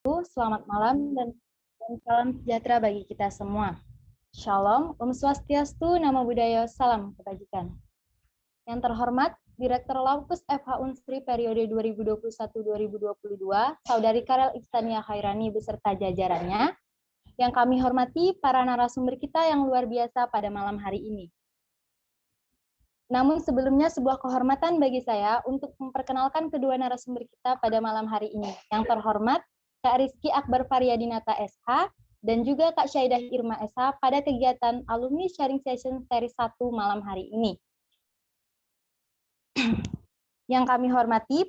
Selamat malam dan salam sejahtera bagi kita semua. Shalom, Om Swastiastu, Namo Buddhaya, salam kebajikan. Yang terhormat, Direktur Laukus FH Unsri periode 2021-2022, Saudari Karel Ikstania Khairani beserta jajarannya. Yang kami hormati para narasumber kita yang luar biasa pada malam hari ini. Namun sebelumnya sebuah kehormatan bagi saya untuk memperkenalkan kedua narasumber kita pada malam hari ini. Yang terhormat, Kak Rizky Akbar Faryadinata SH, dan juga Kak Syaidah Irma SH pada kegiatan Alumni Sharing Session Seri 1 malam hari ini. Yang kami hormati,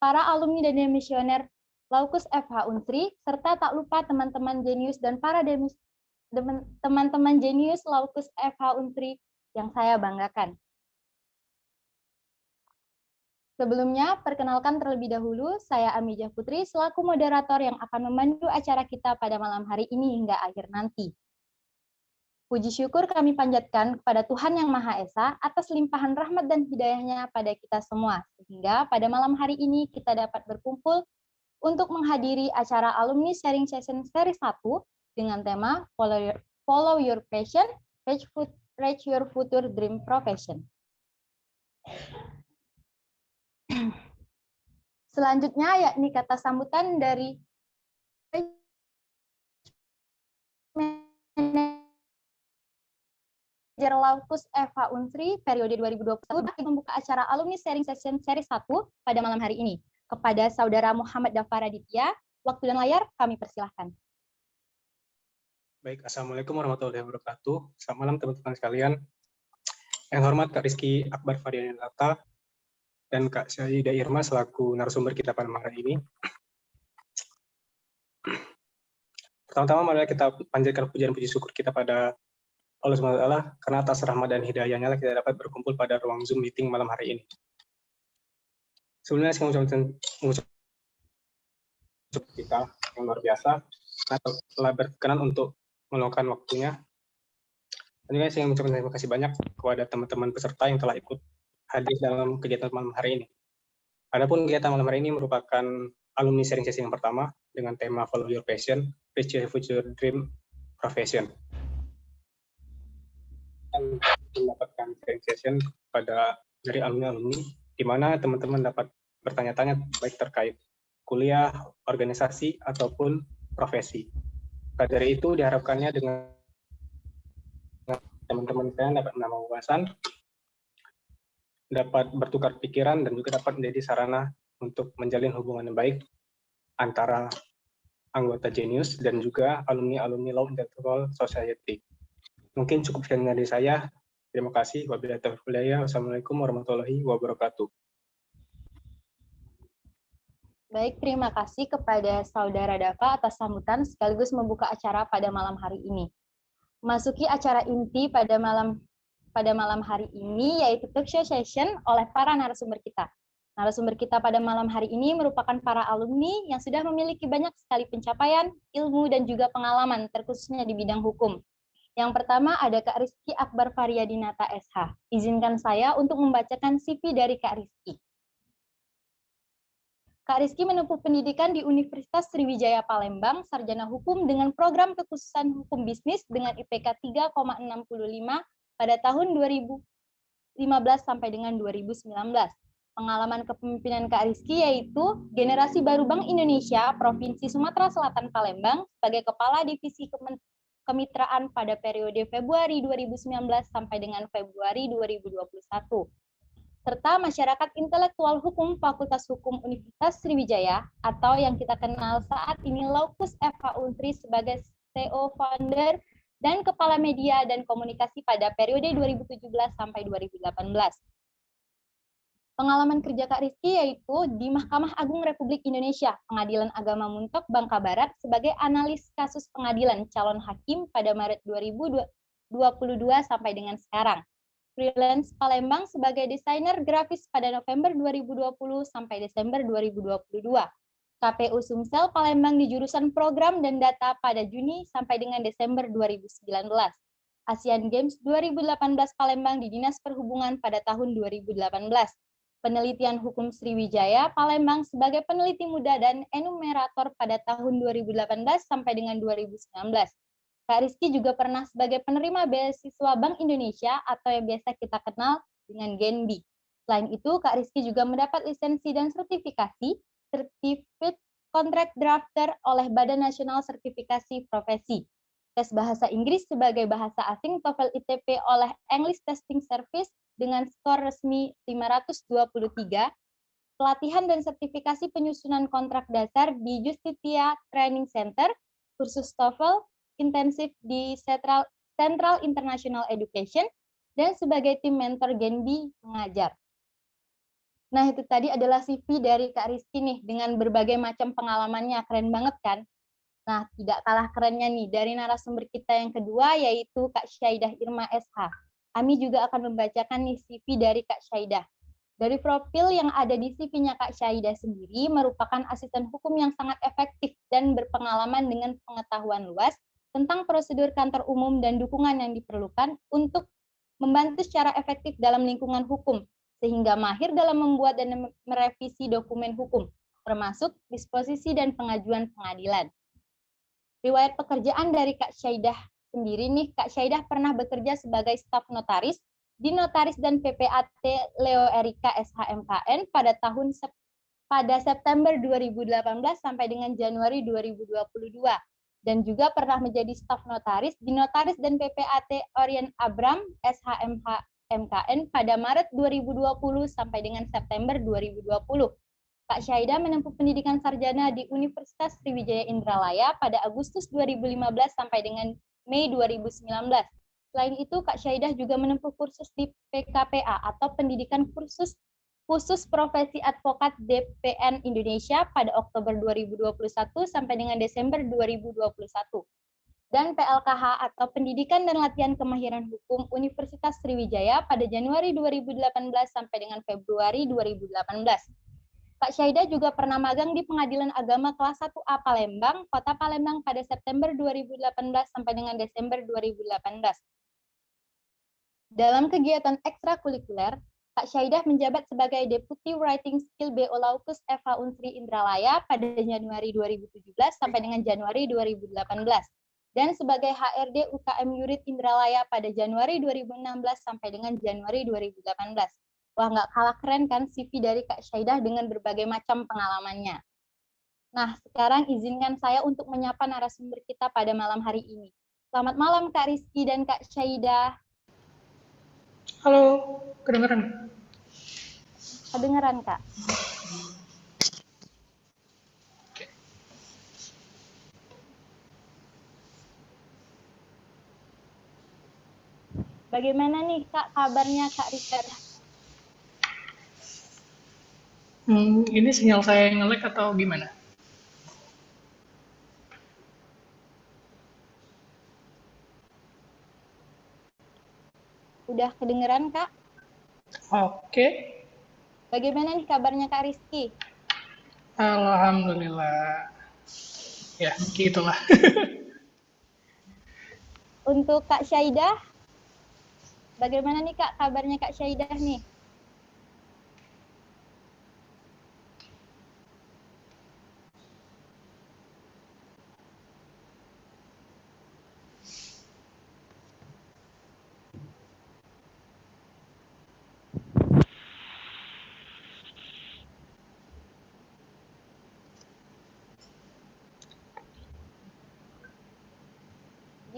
para alumni dan demisioner Laukus FH Unsri, serta tak lupa teman-teman jenius dan para teman-teman jenius Laukus FH Unsri yang saya banggakan. Sebelumnya, perkenalkan terlebih dahulu, saya Amijah Putri selaku moderator yang akan memandu acara kita pada malam hari ini hingga akhir nanti. Puji syukur kami panjatkan kepada Tuhan Yang Maha Esa atas limpahan rahmat dan hidayah-Nya pada kita semua, sehingga pada malam hari ini kita dapat berkumpul untuk menghadiri acara Alumni Sharing Session Seri 1 dengan tema Follow Your Passion, Reach Your Future Dream Profession. Selanjutnya yakni kata sambutan dari Manajer Laukus FH Unsri periode 2021 membuka acara Alumni Sharing Session Seri 1 pada malam hari ini. Kepada Saudara Muhammad Dafar Aditya, waktu dan layar kami persilahkan. Baik, Assalamualaikum warahmatullahi wabarakatuh. Selamat malam teman-teman sekalian. Yang hormat Kak Rizky Akbar Faryadinata dan Kak Syaidah Irma selaku narasumber kita pada malam hari ini. Pertama-tama mari kita panjatkan pujian puji syukur kita pada Allah SWT karena atas rahmat dan hidayahnya kita dapat berkumpul pada ruang Zoom meeting malam hari ini. Sebelumnya saya mengucapkan kita yang luar biasa telah berkenan untuk meluangkan waktunya. Dan juga saya mengucapkan terima kasih banyak kepada teman-teman peserta yang telah ikut hadir dalam kegiatan malam hari ini. Adapun kegiatan malam hari ini merupakan alumni sharing session yang pertama dengan tema Follow Your Passion, Reach Your Future Dream Profession. Dan mendapatkan sharing session pada dari alumni-alumni, di mana teman-teman dapat bertanya-tanya baik terkait kuliah, organisasi, ataupun profesi. Dari itu diharapkannya dengan teman-teman kalian dapat menambah wawasan, dapat bertukar pikiran, dan juga dapat menjadi sarana untuk menjalin hubungan yang baik antara anggota Genius dan juga alumni-alumni Law Intellectual Society. Mungkin cukup sekian dari saya. Terima kasih. Wabillahi taufiq wal hidayah. Wassalamualaikum warahmatullahi wabarakatuh. Baik, terima kasih kepada Saudara Dava atas sambutan sekaligus membuka acara pada malam hari ini. Masuki acara inti pada malam hari ini yaitu talk show session oleh para narasumber kita. Narasumber kita pada malam hari ini merupakan para alumni yang sudah memiliki banyak sekali pencapaian, ilmu, dan juga pengalaman, terkhususnya di bidang hukum. Yang pertama ada Kak Rizky Akbar Faryadinata SH. Izinkan saya untuk membacakan CV dari Kak Rizky. Kak Rizky menempuh pendidikan di Universitas Sriwijaya Palembang, sarjana hukum dengan program kekhususan hukum bisnis dengan IPK 3,65 pada tahun 2015 sampai dengan 2019. Pengalaman kepemimpinan Kak Rizky yaitu Generasi Baru Bank Indonesia Provinsi Sumatera Selatan Palembang sebagai Kepala Divisi Kemitraan pada periode Februari 2019 sampai dengan Februari 2021. Serta Masyarakat Intelektual Hukum Fakultas Hukum Universitas Sriwijaya atau yang kita kenal saat ini Laukus FH Unsri sebagai CEO Founder dan Kepala Media dan Komunikasi pada periode 2017 sampai 2018. Pengalaman kerja Kak Rizky yaitu di Mahkamah Agung Republik Indonesia, Pengadilan Agama Muntok, Bangka Barat sebagai analis kasus pengadilan calon hakim pada Maret 2022 sampai dengan sekarang. Freelance Palembang sebagai desainer grafis pada November 2020 sampai Desember 2022. KPU Sumsel Palembang di jurusan Program dan Data pada Juni sampai dengan Desember 2019. Asian Games 2018 Palembang di Dinas Perhubungan pada tahun 2018. Penelitian Hukum Sriwijaya Palembang sebagai peneliti muda dan enumerator pada tahun 2018 sampai dengan 2019. Kak Rizky juga pernah sebagai penerima beasiswa Bank Indonesia atau yang biasa kita kenal dengan Genbi. Selain itu, Kak Rizky juga mendapat lisensi dan sertifikasi Certificate Contract Drafter oleh Badan Nasional Sertifikasi Profesi. Tes bahasa Inggris sebagai bahasa asing TOEFL ITP oleh English Testing Service dengan skor resmi 523, pelatihan dan sertifikasi penyusunan kontrak dasar di Justitia Training Center, kursus TOEFL intensif di Central International Education, dan sebagai tim mentor Genbi mengajar. Nah, itu tadi adalah CV dari Kak Rizky nih, dengan berbagai macam pengalamannya, keren banget kan? Nah, tidak kalah kerennya nih, dari narasumber kita yang kedua, yaitu Kak Syaidah Irma SH. Kami juga akan membacakan nih CV dari Kak Syaidah. Dari profil yang ada di CV-nya Kak Syaidah sendiri, merupakan asisten hukum yang sangat efektif dan berpengalaman dengan pengetahuan luas tentang prosedur kantor umum dan dukungan yang diperlukan untuk membantu secara efektif dalam lingkungan hukum, sehingga mahir dalam membuat dan merevisi dokumen hukum, termasuk disposisi dan pengajuan pengadilan. Riwayat pekerjaan dari Kak Syaidah sendiri nih, Kak Syaidah pernah bekerja sebagai staf notaris di Notaris dan PPAT Leo Erika SHMKN pada September 2018 sampai dengan Januari 2022, dan juga pernah menjadi staf notaris di Notaris dan PPAT Orien Abram SHMKN pada Maret 2020 sampai dengan September 2020. Kak Syaidah menempuh pendidikan sarjana di Universitas Sriwijaya Indralaya pada Agustus 2015 sampai dengan Mei 2019. Selain itu, Kak Syaidah juga menempuh kursus di PKPA atau Pendidikan Khusus Profesi Advokat DPN Indonesia pada Oktober 2021 sampai dengan Desember 2021. Dan PLKH atau Pendidikan dan Latihan Kemahiran Hukum Universitas Sriwijaya pada Januari 2018 sampai dengan Februari 2018. Kak Syaidah juga pernah magang di Pengadilan Agama Kelas 1A Palembang, Kota Palembang pada September 2018 sampai dengan Desember 2018. Dalam kegiatan ekstrakurikuler, Kak Syaidah menjabat sebagai Deputy Writing Skill BO Laukus Eva Unsri Indralaya pada Januari 2017 sampai dengan Januari 2018. Dan sebagai HRD UKM Yurid Indralaya pada Januari 2016 sampai dengan Januari 2018. Wah, nggak kalah keren kan CV dari Kak Syaidah dengan berbagai macam pengalamannya. Nah, sekarang izinkan saya untuk menyapa narasumber kita pada malam hari ini. Selamat malam Kak Rizky dan Kak Syaidah. Halo, kedengeran? Kedengeran, Kak. Bagaimana nih, Kak, kabarnya Kak Rizky? Ini sinyal saya yang nge-lag atau gimana? Udah kedengeran, Kak? Oke. Bagaimana nih kabarnya Kak Rizky? Alhamdulillah. Ya, gitulah. Untuk Kak Syaidah, bagaimana nih Kak kabarnya Kak Syaidah nih?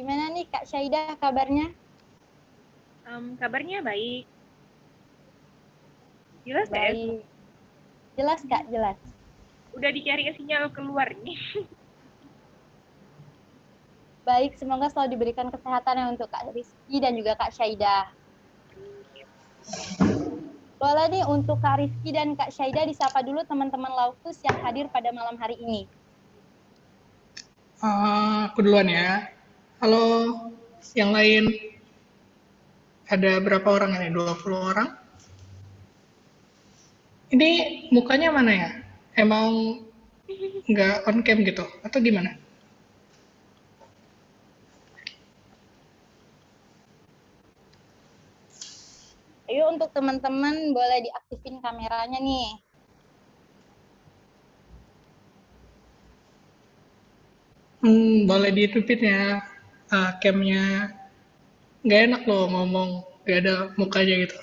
Gimana nih Kak Syaidah kabarnya? Kabarnya baik. Jelas nggak ya? Baik. Jelas Kak, jelas. Udah dicari sinyal keluar nih. Baik, semoga selalu diberikan kesehatan untuk Kak Rizky dan juga Kak Syaidah. Boleh nih untuk Kak Rizky dan Kak Syaidah disapa dulu teman-teman Laukus yang hadir pada malam hari ini. Aku duluan ya. Halo, yang lain. Ada berapa orang ini? 20 orang? Ini mukanya mana ya? Emang nggak on cam gitu? Atau gimana? Ayo untuk teman-teman boleh diaktifin kameranya nih. Boleh ditutupin ya camnya. Nggak enak loh ngomong, nggak ada mukanya gitu.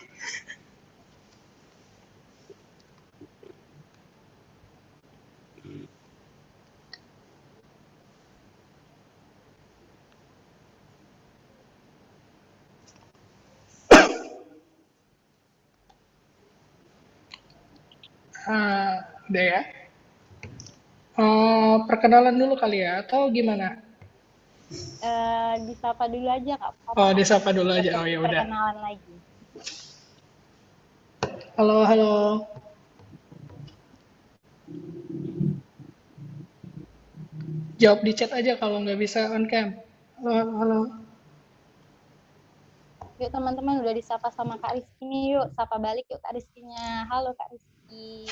Udah ya. Perkenalan dulu kali ya, atau gimana? Disapa dulu aja Kak. Oh, Apa-apa. disapa dulu aja. Untuk Oh ya udah. perkenalan lagi. Halo, halo. Jawab di chat aja kalau nggak bisa on cam. Halo, halo. Yuk teman-teman udah disapa sama Kak Rizky nih. Yuk sapa balik yuk Kak Rizky-nya. Halo Kak Rizky.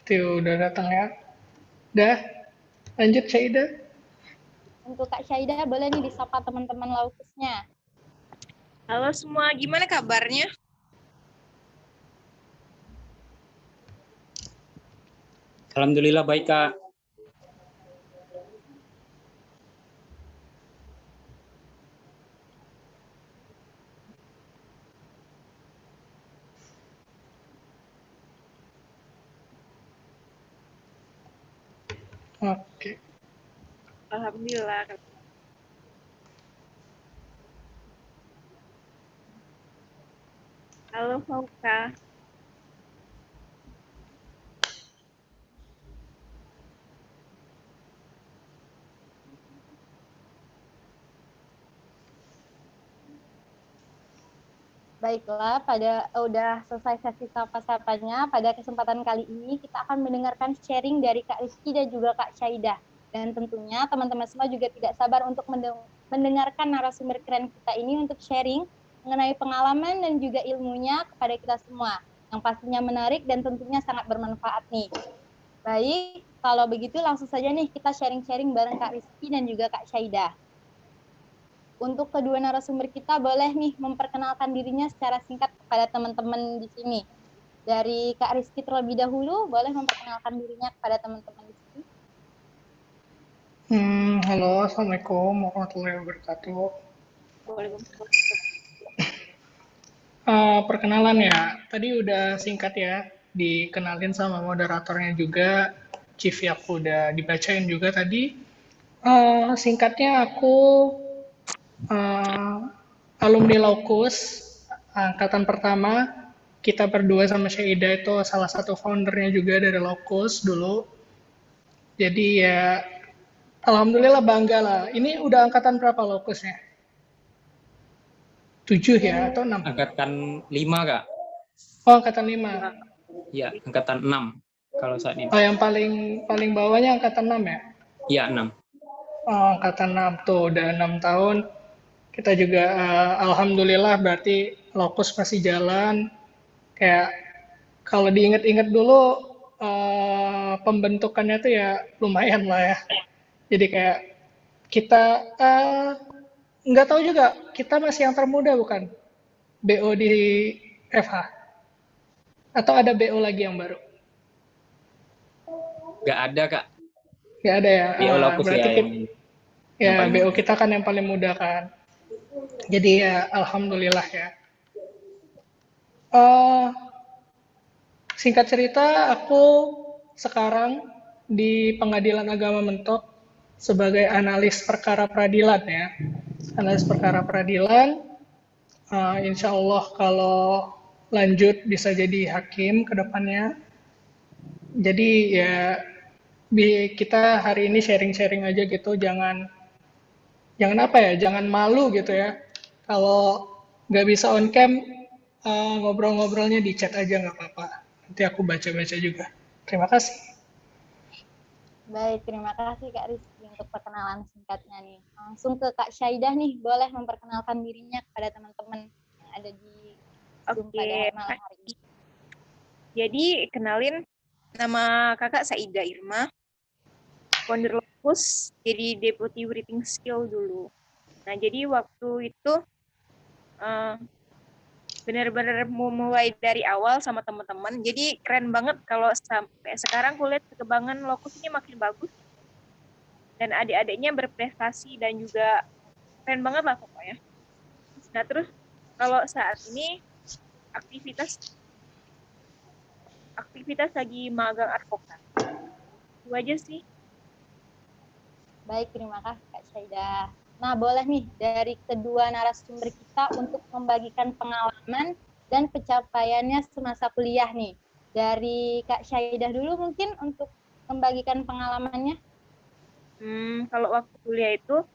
Tuh, udah datang ya. Dah, lanjut Syaida. Untuk Kak Syaida boleh nih disapa teman-teman laukusnya. Halo semua, gimana kabarnya? Alhamdulillah baik, Kak. Oke. Alhamdulillah. Halo Fauka. Baiklah, udah selesai sesi sapa-sapanya. Pada kesempatan kali ini kita akan mendengarkan sharing dari Kak Rizky dan juga Kak Syaidah. Dan tentunya teman-teman semua juga tidak sabar untuk mendengarkan narasumber keren kita ini untuk sharing mengenai pengalaman dan juga ilmunya kepada kita semua. Yang pastinya menarik dan tentunya sangat bermanfaat nih. Baik, kalau begitu langsung saja nih kita sharing-sharing bareng Kak Rizky dan juga Kak Syaidah. Untuk kedua narasumber kita boleh nih memperkenalkan dirinya secara singkat kepada teman-teman di sini. Dari Kak Rizky terlebih dahulu, boleh memperkenalkan dirinya kepada teman-teman di sini. Halo, Assalamualaikum warahmatullahi wabarakatuh. Perkenalan ya, tadi udah singkat ya, dikenalin sama moderatornya juga, Chief aku udah dibacain juga tadi. Singkatnya aku uh, alumni Laukus, angkatan pertama. Kita berdua sama Syaida itu salah satu foundernya juga dari Laukus dulu. Jadi ya, alhamdulillah bangga lah. Ini udah angkatan berapa Laukusnya? 7 ya atau 6? Angkatan 5, Kak. Oh, angkatan 5. Ya, angkatan 6 kalau saat ini. Oh, yang paling bawahnya angkatan 6 ya? Iya, 6. Oh, angkatan 6 tuh udah 6 tahun. Kita juga alhamdulillah berarti Lokus masih jalan. Kayak kalau diinget-inget dulu pembentukannya tuh ya lumayan lah ya. Jadi kayak kita nggak tahu juga kita masih yang termuda bukan? BO di FH atau ada BO lagi yang baru? Nggak ada, Kak. Nggak ada ya. Biologus Berarti ya kita, yang ya paling BO muda. kita kan yang paling muda kan. Jadi ya alhamdulillah ya. Uh, Singkat cerita, aku sekarang di Pengadilan Agama Mentok sebagai analis perkara peradilan ya. Analis perkara peradilan, insya Allah kalau lanjut bisa jadi hakim ke depannya. Jadi ya kita hari ini sharing-sharing aja gitu, jangan apa ya, jangan malu gitu ya. Kalau nggak bisa on cam, ngobrol-ngobrolnya di chat aja nggak apa-apa. Nanti aku baca-baca juga. Terima kasih. Baik, terima kasih Kak Rizky untuk perkenalan singkatnya nih. Langsung ke Kak Syaidah nih, boleh memperkenalkan dirinya kepada teman-teman. ada di Zoom pada Oke, malam hari ini. jadi kenalin, nama kakak Saida Irma, founder Locus, jadi Deputy Writing Skill dulu. Nah, jadi waktu itu eh, benar-benar mau mulai dari awal sama teman-teman. Jadi keren banget kalau sampai sekarang kulihat perkembangan Locus ini makin bagus. Dan adik-adiknya berprestasi dan juga keren banget lah pokoknya. Nah, terus kalau saat ini aktivitas lagi magang advokat. Itu aja sih. Baik, terima kasih Kak Syaida. Nah, boleh nih dari kedua narasumber kita untuk membagikan pengalaman dan pencapaiannya semasa kuliah nih. Dari Kak Syaidah dulu mungkin untuk membagikan pengalamannya. Kalau waktu kuliah itu,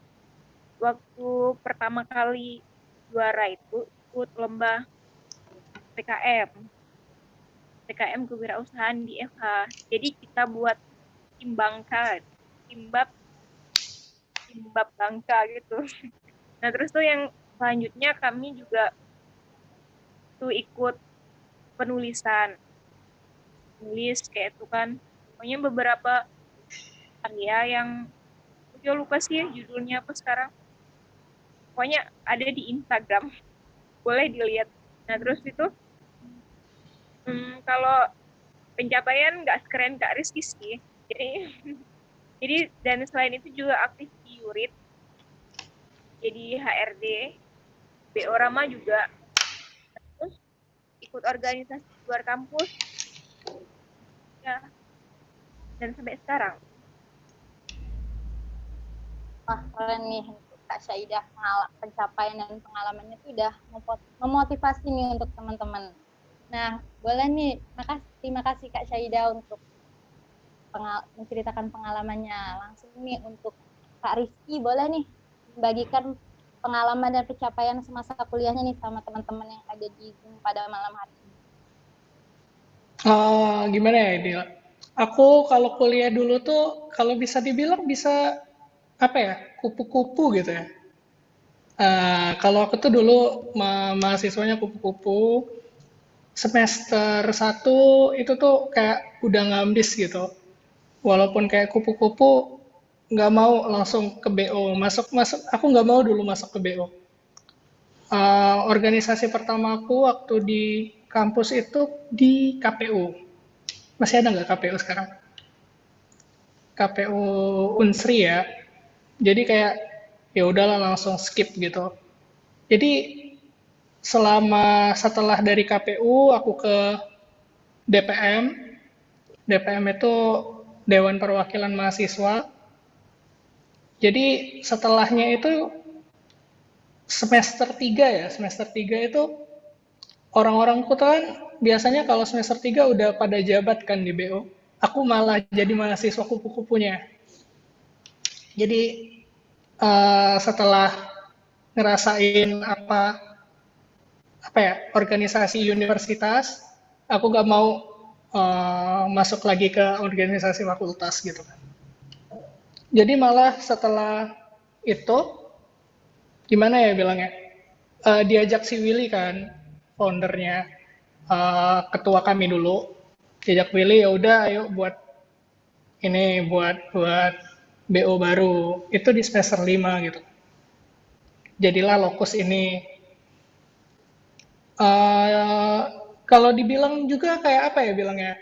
waktu pertama kali juara itu ikut lomba PKM kewirausahaan di FH. Jadi kita buat tim bangka, timbab bangka gitu. Nah, terus tuh yang selanjutnya kami juga tuh ikut penulisan, nulis kayak itu kan. Pokoknya beberapa karya yang udah lupa sih judulnya apa sekarang. Pokoknya ada di Instagram, boleh dilihat. Nah, terus itu kalau pencapaian nggak sekeren Kak Rizky sih. Jadi dan selain itu juga aktif di Yurit, jadi HRD, BO Rama juga, terus ikut organisasi luar kampus, ya, dan sampai sekarang. Wah, keren nih untuk Kak Syaidah, pencapaian dan pengalamannya itu udah memotivasi nih untuk teman-teman. Nah, boleh nih, terima kasih Kak Syaidah untuk menceritakan pengalamannya. Langsung nih untuk Kak Rizky, boleh nih membagikan pengalaman dan pencapaian semasa kuliahnya nih sama teman-teman yang ada di Zoom pada malam hari ini. Gimana ya, Dil? Aku kalau kuliah dulu tuh, kalau bisa dibilang bisa, apa ya, kupu-kupu gitu ya. Kalau aku tuh dulu mahasiswanya kupu-kupu, semester 1 itu tuh kayak udah ngambis gitu. Walaupun kayak kupu-kupu, nggak mau langsung ke BO. Aku nggak mau dulu masuk ke BO. Organisasi pertamaku waktu di kampus itu di KPU. Masih ada nggak KPU sekarang? KPU Unsri ya. Jadi kayak ya udahlah langsung skip gitu. Jadi setelah dari KPU aku ke DPM. DPM itu Dewan Perwakilan Mahasiswa. Jadi setelahnya itu semester 3 ya. Semester 3 itu orang-orang tuh kan biasanya kalau semester 3 udah pada jabat kan di BO. Aku malah jadi mahasiswa kupu-kupunya. Jadi setelah ngerasain apa ya organisasi universitas, aku gak mau masuk lagi ke organisasi fakultas gitu kan. Jadi malah setelah itu gimana ya bilangnya, diajak si Willy kan, foundernya, ketua kami dulu, diajak Willy, ya udah ayo buat BO baru, itu di semester 5 gitu. Jadilah Locus ini. Kalau dibilang juga kayak apa ya bilangnya,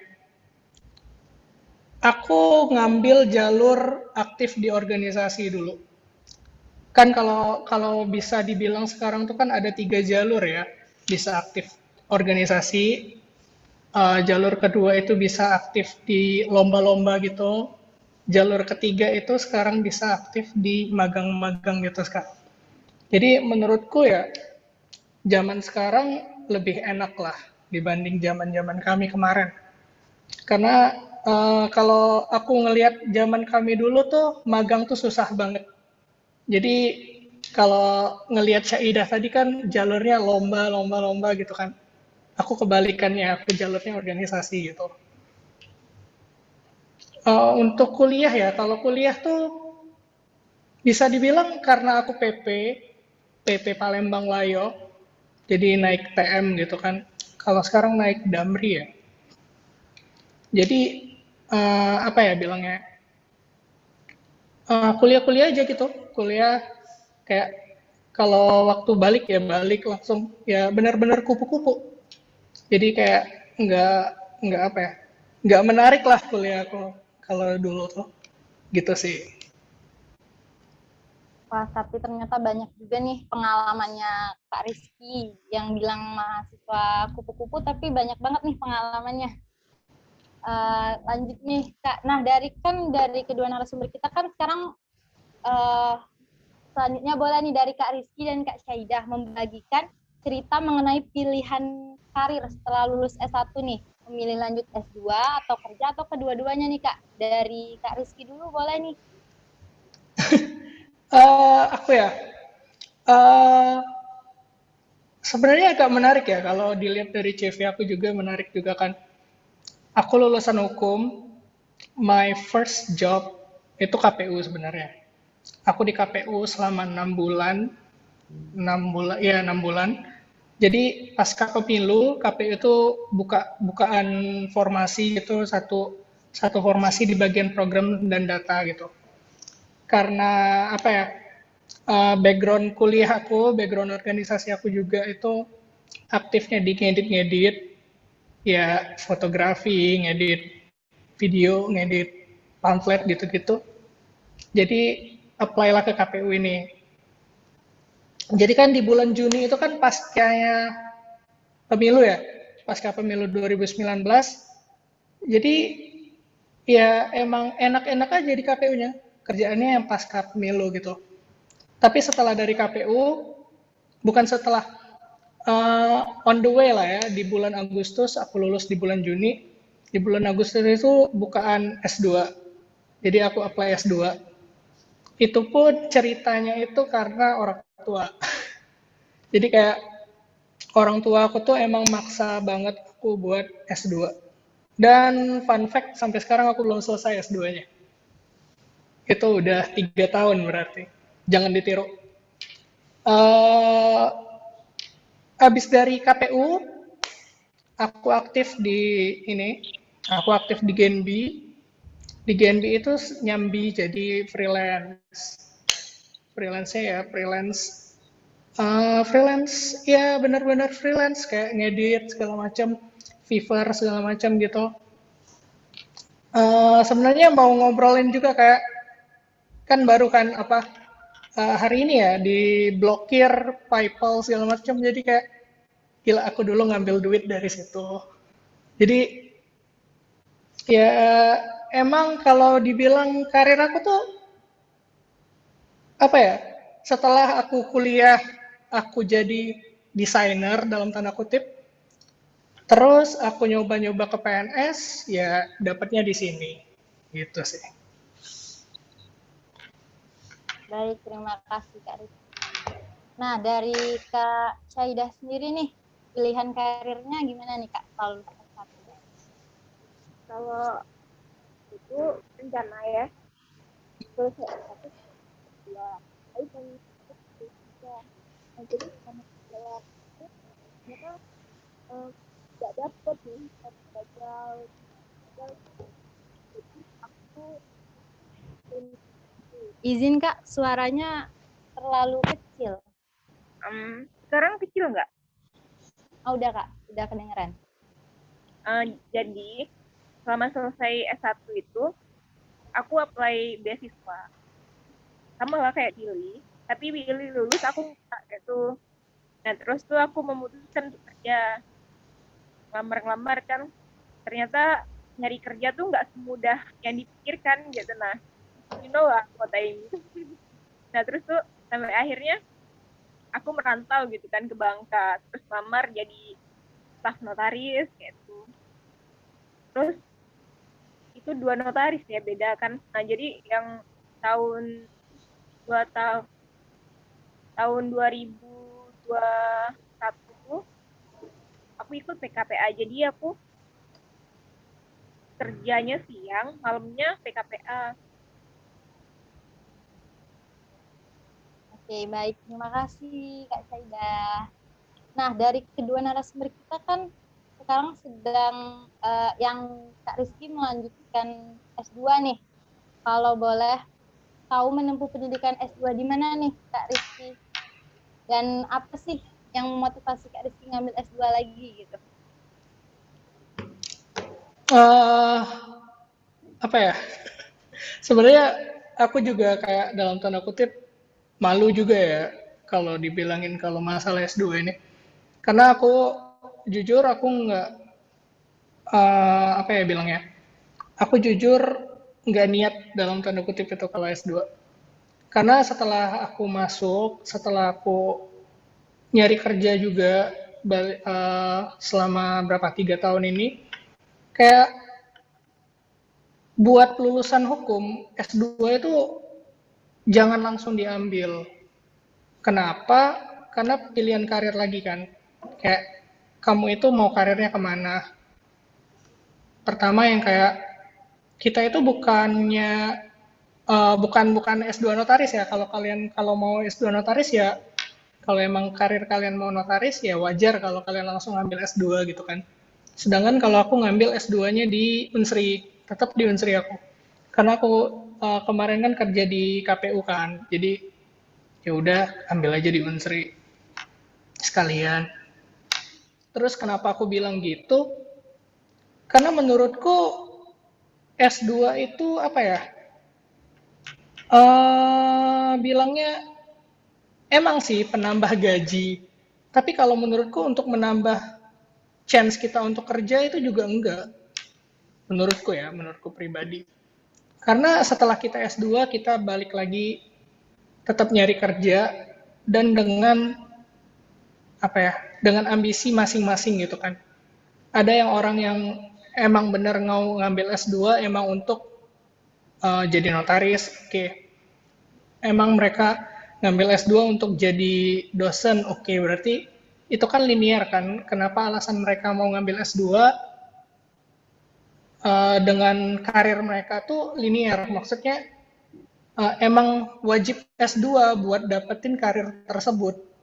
aku ngambil jalur aktif di organisasi dulu. Kan kalau bisa dibilang sekarang tuh kan ada 3 jalur ya, bisa aktif organisasi, jalur kedua itu bisa aktif di lomba-lomba gitu, jalur ketiga itu sekarang bisa aktif di magang-magang gitu sekarang. Jadi menurutku ya, zaman sekarang lebih enak lah dibanding zaman-zaman kami kemarin. Karena kalau aku ngelihat zaman kami dulu tuh magang tuh susah banget. Jadi kalau ngelihat Syaidah tadi kan jalurnya lomba gitu kan. Aku kebalikannya, aku jalurnya organisasi gitu. Untuk kuliah ya, kalau kuliah tuh bisa dibilang karena aku PP Palembang Layo, jadi naik TM gitu kan. Kalau sekarang naik Damri ya. Jadi apa ya bilangnya? Kuliah-kuliah aja gitu, kuliah kayak kalau waktu balik ya balik langsung ya benar-benar kupu-kupu. Jadi kayak nggak nggak apa ya, nggak menarik lah kuliah aku kalau dulu tuh, gitu sih. Wah, tapi ternyata banyak juga nih pengalamannya Kak Rizky yang bilang mahasiswa kupu-kupu, tapi banyak banget nih pengalamannya. Lanjut nih Kak. Nah, dari kedua narasumber kita kan sekarang selanjutnya boleh nih dari Kak Rizky dan Kak Syaidah membagikan cerita mengenai pilihan karir setelah lulus S1 nih. Memilih lanjut S2 atau kerja atau kedua-duanya nih Kak. Dari Kak Rizky dulu boleh nih. Aku ya, eh sebenarnya agak menarik ya kalau dilihat dari CV aku juga menarik juga kan. Aku lulusan hukum, my first job itu KPU sebenarnya. Aku di KPU selama 6 bulan, 6 bulan, ya 6 bulan. Jadi pasca pemilu KPU itu bukaan formasi itu satu formasi di bagian program dan data gitu. Karena apa ya? Background kuliah aku, background organisasi aku juga itu aktifnya di ngedit-ngedit, ya fotografi, ngedit video, ngedit pamflet gitu-gitu. Jadi apply lah ke KPU ini. Jadi kan di bulan Juni itu kan paskanya pemilu ya, pasca pemilu 2019. Jadi ya emang enak-enak aja di KPU-nya, kerjaannya yang pasca pemilu gitu. Tapi setelah dari KPU, bukan setelah, on the way lah ya, di bulan Agustus, aku lulus di bulan Juni, di bulan Agustus itu bukaan S2, jadi aku apply S2. Itu pun ceritanya itu karena orang tua. Jadi kayak orang tua aku tuh emang maksa banget aku buat S2. Dan fun fact, sampai sekarang aku belum selesai S2-nya. Itu udah 3 tahun berarti. Jangan ditiru. Uh, Habis dari KPU, aku aktif di aku aktif di Genbi. Di Genbi itu nyambi jadi freelance. Freelance-nya ya, freelance ya benar-benar freelance kayak ngedit segala macam, Fiverr segala macam gitu. Sebenarnya mau ngobrolin juga kayak kan baru kan apa hari ini ya diblokir PayPal segala macam, jadi kayak gila aku dulu ngambil duit dari situ. Jadi ya emang kalau dibilang karir aku tuh apa ya, setelah aku kuliah aku jadi desainer dalam tanda kutip, terus aku nyoba-nyoba ke PNS, ya dapatnya di sini, gitu sih. Baik, terima kasih Kak Rizky. Nah, dari Kak Syaidah sendiri nih, pilihan karirnya gimana nih Kak? Kalau itu rencana ya, selesai S1 dua, tapi pengen tiga. Nah, jadi karena lewat itu ternyata nggak dapet nih, gagal, gagal. Jadi aku izin Kak, suaranya terlalu kecil. sekarang kecil nggak? Oh, udah Kak, udah kedengeran. Jadi selama selesai S1 itu aku apply beasiswa sama lah kayak Willy, tapi Willy lulus aku nggak gitu. Nah terus tuh aku memutuskan untuk kerja, ngelamar kan, ternyata nyari kerja tuh nggak semudah yang dipikirkan gitu. Nah you know lah kota ini. Nah terus tuh sampai akhirnya aku merantau gitu kan ke Bangka, terus lamar jadi staf notaris gitu. Terus itu 2 notaris ya beda kan. Nah jadi yang tahun 2021 aku ikut PKPA, jadi aku kerjanya siang, malamnya PKPA. Oke, baik. Terima kasih Kak Syaidah. Nah, dari kedua narasumber kita kan sekarang sedang yang Kak Rizky melanjutkan S2 nih. Kalau boleh tahu menempuh pendidikan S2 di mana nih Kak Rizky? Dan apa sih yang memotivasi Kak Rizky ngambil S2 lagi gitu? Eh, apa ya? Sebenarnya aku juga kayak dalam tanda kutip malu juga ya kalau dibilangin kalau masalah S2 ini. Karena aku jujur aku nggak apa ya bilangnya. Aku jujur nggak niat dalam tanda kutip itu kalau S2. Karena setelah aku masuk, setelah aku nyari kerja juga selama berapa 3 tahun ini, kayak buat lulusan hukum S2 itu jangan langsung diambil. Kenapa? Karena pilihan karir lagi kan. Kayak kamu itu mau karirnya kemana? Pertama yang kayak kita itu bukan S2 notaris ya. Kalau mau S2 notaris ya, kalau emang karir kalian mau notaris ya wajar kalau kalian langsung ngambil S2 gitu kan. Sedangkan kalau aku ngambil S2-nya di Unsri, tetap di Unsri aku. Karena aku kemarin kan kerja di KPU kan. Jadi ya udah ambil aja di Unsri sekalian. Terus kenapa aku bilang gitu? Karena menurutku S2 itu apa ya? Bilangnya emang sih penambah gaji. Tapi kalau menurutku untuk menambah chance kita untuk kerja itu juga enggak. Menurutku ya, menurutku pribadi. Karena setelah kita S2 kita balik lagi tetap nyari kerja dan dengan apa ya? Dengan ambisi masing-masing gitu kan. Ada yang orang yang emang bener mau ngambil S2 emang untuk jadi notaris, oke. Emang mereka ngambil S2 untuk jadi dosen, oke. Berarti itu kan linear kan. Kenapa alasan mereka mau ngambil S2 dengan karir mereka tuh linear. Maksudnya emang wajib S2 buat dapetin karir tersebut.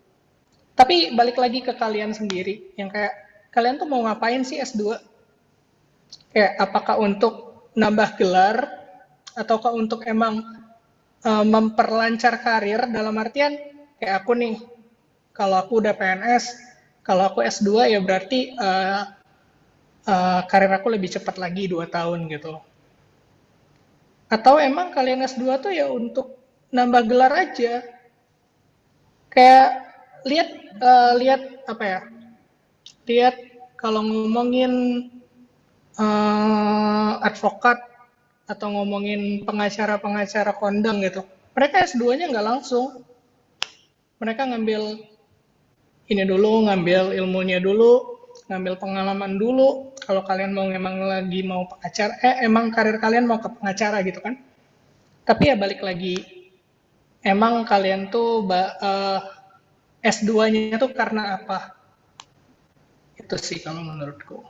Tapi balik lagi ke kalian sendiri, yang kayak kalian tuh mau ngapain sih S2? Kayak apakah untuk nambah gelar ataukah untuk emang memperlancar karir dalam artian kayak aku nih, kalau aku udah PNS, kalau aku S2 ya berarti karir aku lebih cepat lagi 2 tahun gitu. Atau emang kalian S2 tuh ya untuk nambah gelar aja. Kayak lihat lihat apa ya? Lihat kalau ngomongin advokat atau ngomongin pengacara-pengacara kondang gitu. Mereka S2-nya nggak langsung. Mereka ngambil ini dulu, ngambil ilmunya dulu, ngambil pengalaman dulu. Kalau kalian mau emang lagi mau pengacara, emang karir kalian mau ke pengacara gitu kan? Tapi ya balik lagi, emang kalian tuh S2-nya tuh karena apa? Itu sih kalau menurutku.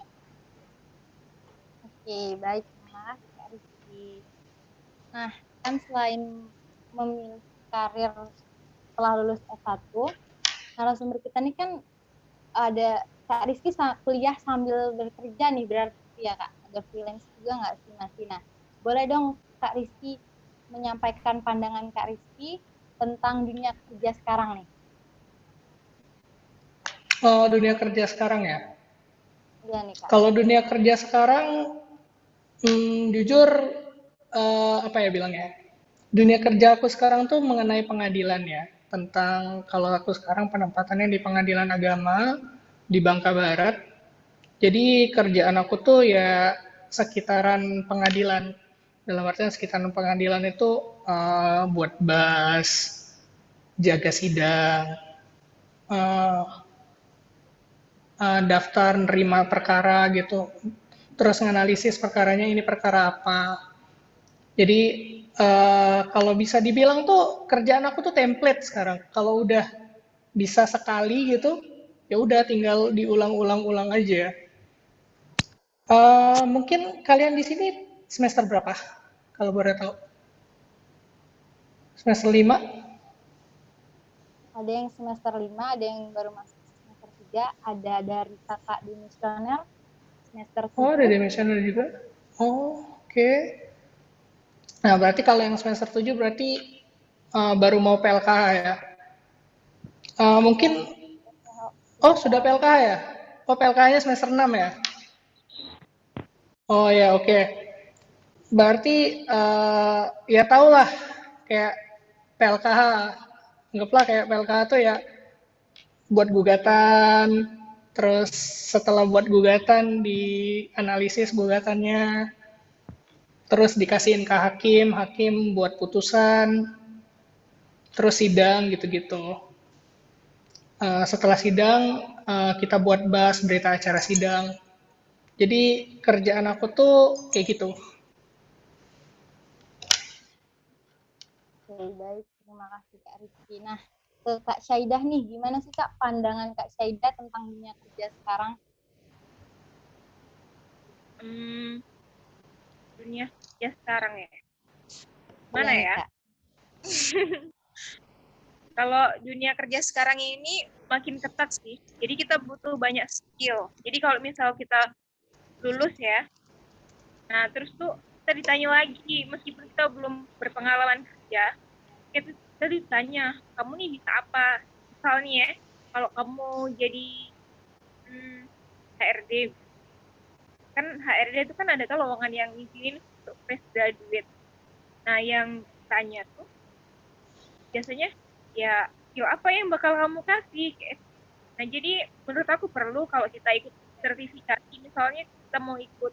Oke, baik Mas Kak Rizky. Nah, kan selain memilih karir setelah lulus S1, narasumber kita nih kan ada Kak Rizky kuliah sambil bekerja nih berarti ya Kak, ada freelance juga nggak sih masih? Nah, boleh dong Kak Rizky menyampaikan pandangan Kak Rizky tentang dunia kerja sekarang nih. Oh, dunia kerja sekarang ya. Iya nih Kak. Kalau dunia kerja sekarang, jujur apa ya bilangnya? Dunia kerja aku sekarang tuh mengenai pengadilan ya. Tentang kalau aku sekarang penempatannya di Pengadilan Agama di Bangka Barat. Jadi kerjaan aku tuh ya sekitaran pengadilan. Dalam artian sekitaran pengadilan itu buat bas, jaga sidang, eh, daftar nerima perkara gitu. Terus nganalisis perkaranya ini perkara apa. Jadi kalau bisa dibilang tuh kerjaan aku tuh template sekarang. Kalau udah bisa sekali gitu, ya udah tinggal diulang-ulang-ulang aja. Mungkin kalian di sini semester berapa? Kalau boleh tahu. Semester 5? Ada yang semester 5, ada yang baru masuk semester ada dari kakak dimisional semester Oh, ada 7. dimensional juga. Oh, oke. Nah, berarti kalau yang semester 7 berarti baru mau PLKH ya. Mungkin oh, sudah PLKH ya? Oh, PLKH-nya semester 6 ya? Oh ya, oke. Berarti ya tau lah kayak PLKH. Anggaplah kayak PLKH tuh ya buat gugatan, terus setelah buat gugatan dianalisis gugatannya, terus dikasihin ke hakim, hakim buat putusan, terus sidang gitu-gitu. Setelah sidang kita buat bahas berita acara sidang. Jadi kerjaan aku tuh kayak gitu. Oke, baik. Terima kasih Kak Rizky. Nah, ke Kak Syaidah nih, gimana sih Kak pandangan Kak Syaidah tentang dunia kerja sekarang? Dunia ya sekarang ya. Iya Mana nih ya? Kak. Kalau dunia kerja sekarang ini makin ketat sih. Jadi kita butuh banyak skill. Jadi kalau misal kita lulus ya, nah terus tuh kita ditanya lagi, meskipun kita belum berpengalaman kerja, kita ditanya, kamu nih bisa apa? Misalnya ya, kalau kamu jadi HRD, kan HRD itu kan ada kan lowongan yang ngizinin untuk fresh graduate. Nah yang tanya tuh biasanya ya skill apa yang bakal kamu kasih? Nah jadi menurut aku perlu kalau kita ikut sertifikasi, misalnya kita mau ikut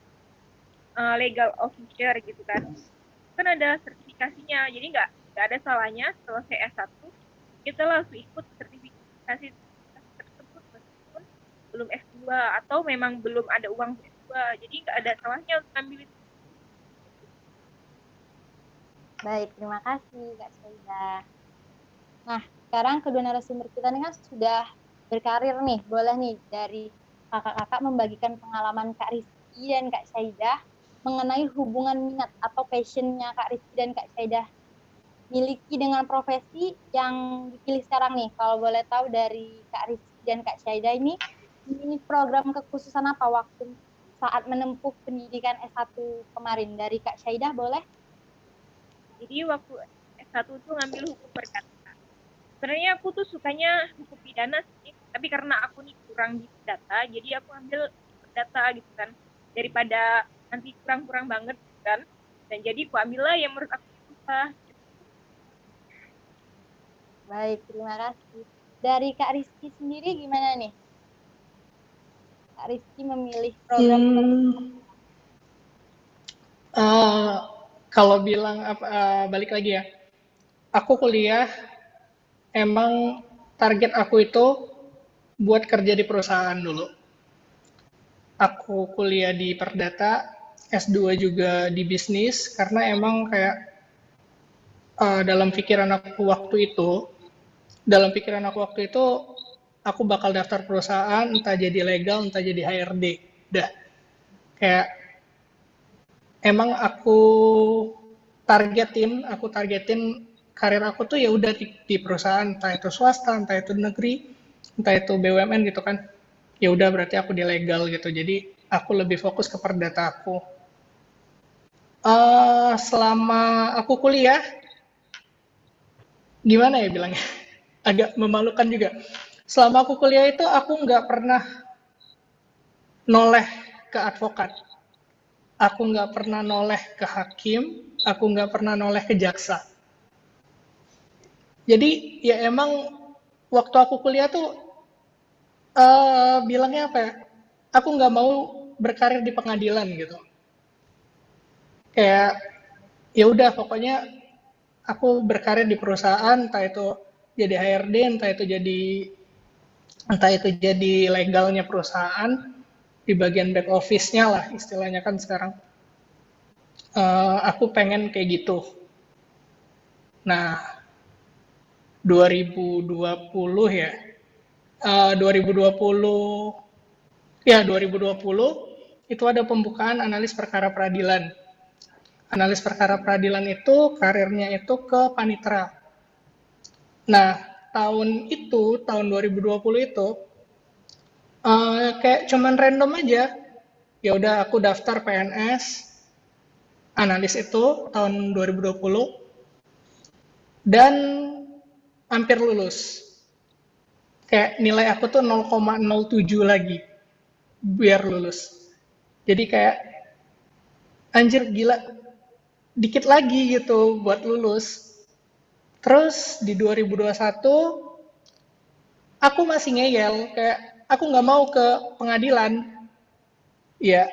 legal officer gitu kan ada sertifikasinya, jadi nggak ada salahnya selesai S1 kita langsung ikut sertifikasi tersebut meskipun belum S2 atau memang belum ada uang S2, jadi nggak ada salahnya untuk ambil itu. Baik, terima kasih Kak Syaidah. Nah, sekarang kedua narasumber kita ini kan sudah berkarir nih. Boleh nih dari kakak-kakak membagikan pengalaman Kak Rizky dan Kak Syaidah mengenai hubungan minat atau passionnya Kak Rizky dan Kak Syaidah miliki dengan profesi yang dipilih sekarang nih. Kalau boleh tahu dari Kak Rizky dan Kak Syaidah ini program kekhususan apa waktu saat menempuh pendidikan S1 kemarin? Dari Kak Syaidah boleh? Jadi waktu S1 tuh ngambil hukum perdata. Sebenarnya aku tuh sukanya hukum pidana sih, tapi karena aku nih kurang di data, jadi aku ambil data gitu kan. Daripada nanti kurang-kurang banget kan. Dan jadi aku ambillah yang menurut aku susah. Baik, terima kasih. Dari Kak Rizky sendiri gimana nih? Kak Rizky memilih program Kalau bilang balik lagi ya, aku kuliah emang target aku itu buat kerja di perusahaan dulu. Aku kuliah di Perdata, S2 juga di bisnis, karena emang kayak dalam pikiran aku waktu itu, aku bakal daftar perusahaan, entah jadi legal, entah jadi HRD. Udah, kayak emang aku targetin karir aku tuh ya udah di perusahaan, entah itu swasta, entah itu negeri, entah itu BUMN gitu kan. Ya udah berarti aku di legal gitu. Jadi aku lebih fokus ke perdata aku. Selama aku kuliah, gimana ya bilangnya? Agak memalukan juga. Selama aku kuliah itu aku nggak pernah noleh ke advokat. Aku nggak pernah noleh ke hakim, aku nggak pernah noleh ke jaksa. Jadi ya emang waktu aku kuliah tuh bilangnya apa ya? Aku nggak mau berkarir di pengadilan gitu. Kayak ya udah pokoknya aku berkarir di perusahaan, entah itu jadi HRD, entah itu jadi legalnya perusahaan di bagian back office-nya lah istilahnya kan sekarang. Aku pengen kayak gitu. Nah, 2020 ya. 2020 ya 2020 itu ada pembukaan analis perkara peradilan. Analis perkara peradilan itu karirnya itu ke panitera. Nah, tahun 2020 itu Kayak cuman random aja. Ya udah aku daftar PNS, analis itu tahun 2020 dan hampir lulus. Kayak nilai aku tuh 0,07 lagi biar lulus. Jadi kayak anjir gila, dikit lagi gitu buat lulus. Terus di 2021 aku masih ngeyel, kayak aku nggak mau ke pengadilan. Ya,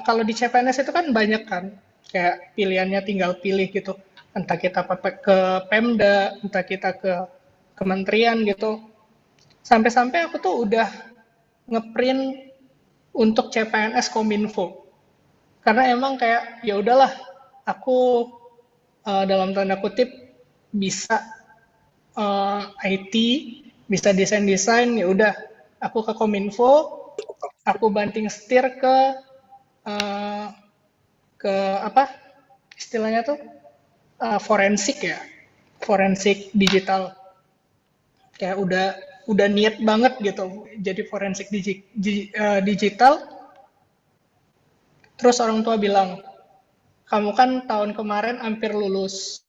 kalau di CPNS itu kan banyak kan, kayak pilihannya tinggal pilih gitu. Entah kita ke Pemda, entah kita ke kementerian gitu. Sampai-sampai aku tuh udah ngeprint untuk CPNS Kominfo. Karena emang kayak ya udahlah, aku dalam tanda kutip bisa IT, bisa desain-desain, ya udah aku ke Kominfo, aku banting setir uh, ke apa istilahnya tuh forensik ya, forensik digital. Kayak udah niat banget gitu jadi forensik digital. Terus orang tua bilang, kamu kan tahun kemarin hampir lulus,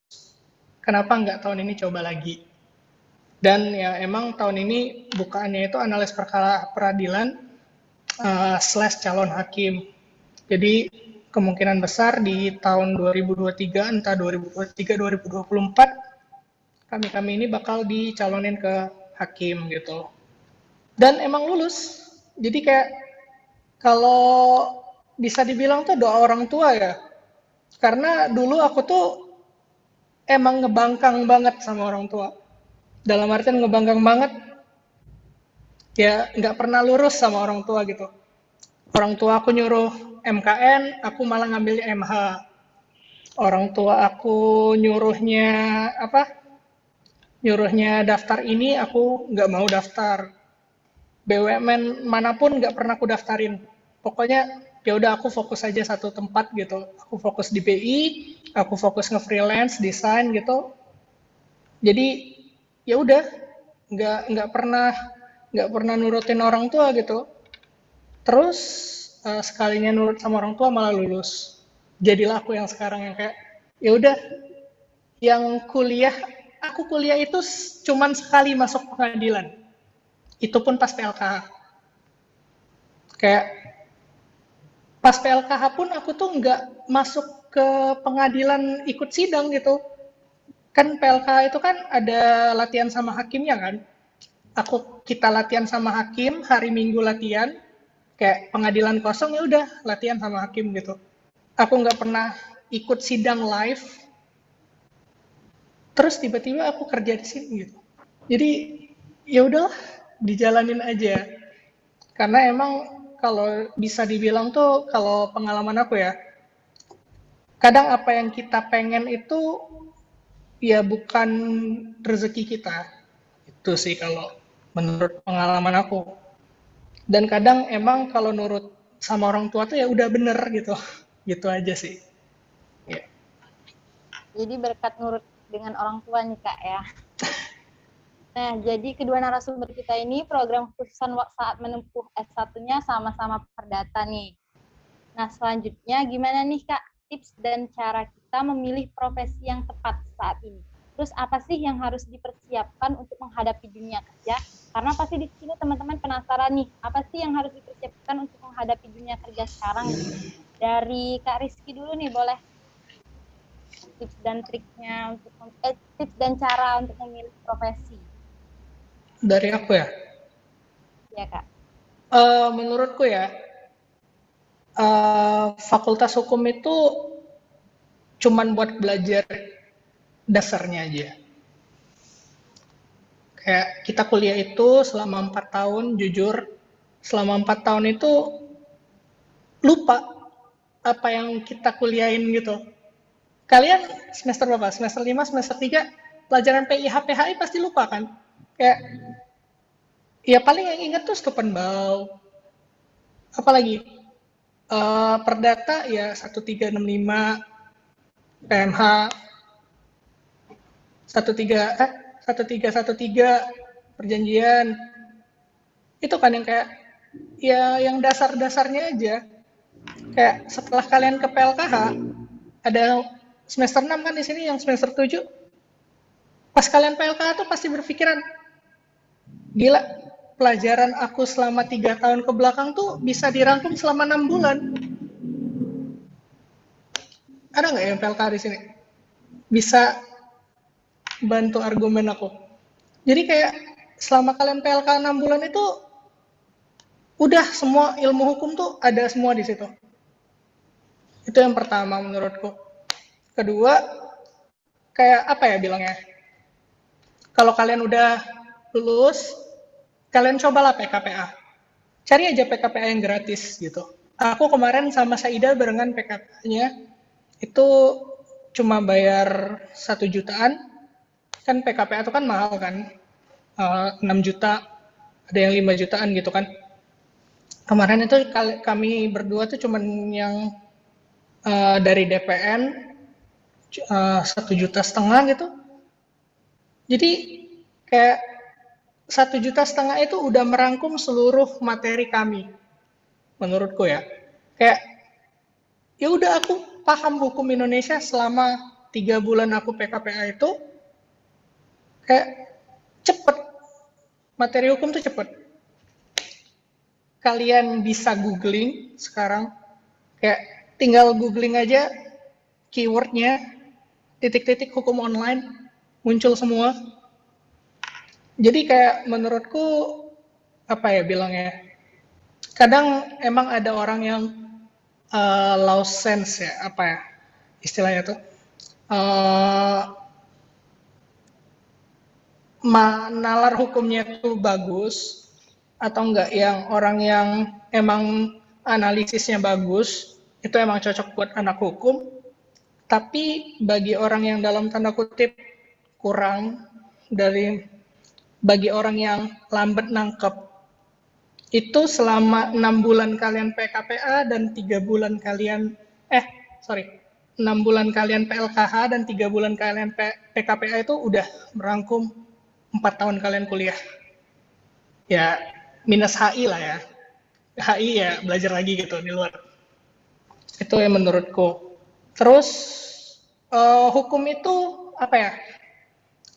kenapa nggak tahun ini coba lagi? Dan ya emang tahun ini bukaannya itu analis perkara peradilan slash calon hakim. Jadi kemungkinan besar di tahun 2023, entah 2023-2024, kami ini bakal dicalonin ke hakim gitu. Dan emang lulus. Jadi kayak kalau bisa dibilang tuh doa orang tua ya. Karena dulu aku tuh emang ngebangkang banget sama orang tua. Dalam artian ngebangkang banget, ya nggak pernah lurus sama orang tua gitu. Orang tua aku nyuruh MKN, aku malah ngambil MH. Orang tua aku nyuruhnya apa? Nyuruhnya daftar ini, aku nggak mau daftar. BUMN manapun nggak pernah aku daftarin. Pokoknya ya udah aku fokus aja satu tempat gitu. Aku fokus di BI, aku fokus nge-freelance, desain gitu. Jadi ya udah nggak pernah nurutin orang tua gitu. Terus sekalinya nurut sama orang tua malah lulus. Jadilah aku yang sekarang yang kayak ya udah, yang aku kuliah itu cuman sekali masuk pengadilan. Itu pun pas PLKH. Kayak pas PLKH pun aku tuh nggak masuk ke pengadilan ikut sidang gitu. Kan PLKH itu kan ada latihan sama hakimnya kan. Kita latihan sama hakim, hari Minggu latihan, kayak pengadilan kosong ya udah latihan sama hakim gitu. Aku nggak pernah ikut sidang live, terus tiba-tiba aku kerja di sini gitu. Jadi ya udahlah, dijalanin aja. Karena emang kalau bisa dibilang tuh, kalau pengalaman aku ya, kadang apa yang kita pengen itu ya bukan rezeki kita. Itu sih kalau menurut pengalaman aku. Dan kadang emang kalau nurut sama orang tua tuh ya udah bener gitu. Gitu aja sih. Ya. Jadi berkat nurut dengan orang tua nih Kak ya. Nah, jadi kedua narasumber kita ini program kekhususan saat menempuh S1-nya sama-sama perdata nih. Nah, selanjutnya gimana nih Kak tips dan cara kita memilih profesi yang tepat saat ini? Terus apa sih yang harus dipersiapkan untuk menghadapi dunia kerja? Karena pasti di sini teman-teman penasaran nih, apa sih yang harus dipersiapkan untuk menghadapi dunia kerja sekarang? Dari Kak Rizky dulu nih, boleh tips dan triknya untuk tips dan cara untuk memilih profesi. Dari aku ya? Ya Kak. Menurutku ya, fakultas hukum itu cuman buat belajar dasarnya aja. Kayak kita kuliah itu selama 4 tahun, jujur, selama 4 tahun itu lupa apa yang kita kuliahin gitu. Kalian semester berapa? Semester 5, semester 3, pelajaran PIH, PHI pasti lupa kan? Kayak, ya paling yang inget tuh Stupenbau. Apalagi? Perdata ya 1365, PMH, 1313, perjanjian. Itu kan yang kayak ya yang dasar-dasarnya aja. Kayak setelah kalian ke PLKH, ada semester 6 kan di sini yang semester 7. Pas kalian PLKH tuh pasti berpikiran, gila, pelajaran aku selama 3 tahun ke belakang tuh bisa dirangkum selama 6 bulan. Ada nggak yang PLKH di sini? Bisa bantu argumen aku. Jadi kayak selama kalian PLK 6 bulan itu udah semua ilmu hukum tuh ada semua di situ. Itu yang pertama menurutku. Kedua, kayak apa ya bilangnya? Kalau kalian udah lulus, kalian cobalah PKPA. Cari aja PKPA yang gratis gitu. Aku kemarin sama Saida barengan PKPA-nya, itu cuma bayar 1 jutaan. Kan PKPA itu kan mahal kan, 6 juta, ada yang 5 jutaan gitu kan. Kemarin itu kami berdua tuh cuman yang dari DPN 1,5 juta gitu. Jadi kayak 1,5 juta itu udah merangkum seluruh materi kami, menurutku ya. Kayak ya udah aku paham hukum Indonesia selama 3 bulan aku PKPA itu, kayak cepet, materi hukum tuh cepet. Kalian bisa googling sekarang, kayak tinggal googling aja keywordnya, titik-titik hukum online, muncul semua. Jadi kayak menurutku, apa ya bilangnya, kadang emang ada orang yang law sense ya, apa ya istilahnya tuh, nalar hukumnya tuh bagus, atau enggak yang orang yang emang analisisnya bagus, itu emang cocok buat anak hukum. Tapi bagi orang yang dalam tanda kutip kurang, bagi orang yang lambat nangkep, itu selama 6 bulan kalian PKPA dan 3 bulan kalian 6 bulan kalian PLKH dan 3 bulan kalian PKPA itu udah merangkum 4 tahun kalian kuliah. Ya minus HI lah ya. HI ya belajar lagi gitu di luar. Itu yang menurutku. Terus hukum itu apa ya?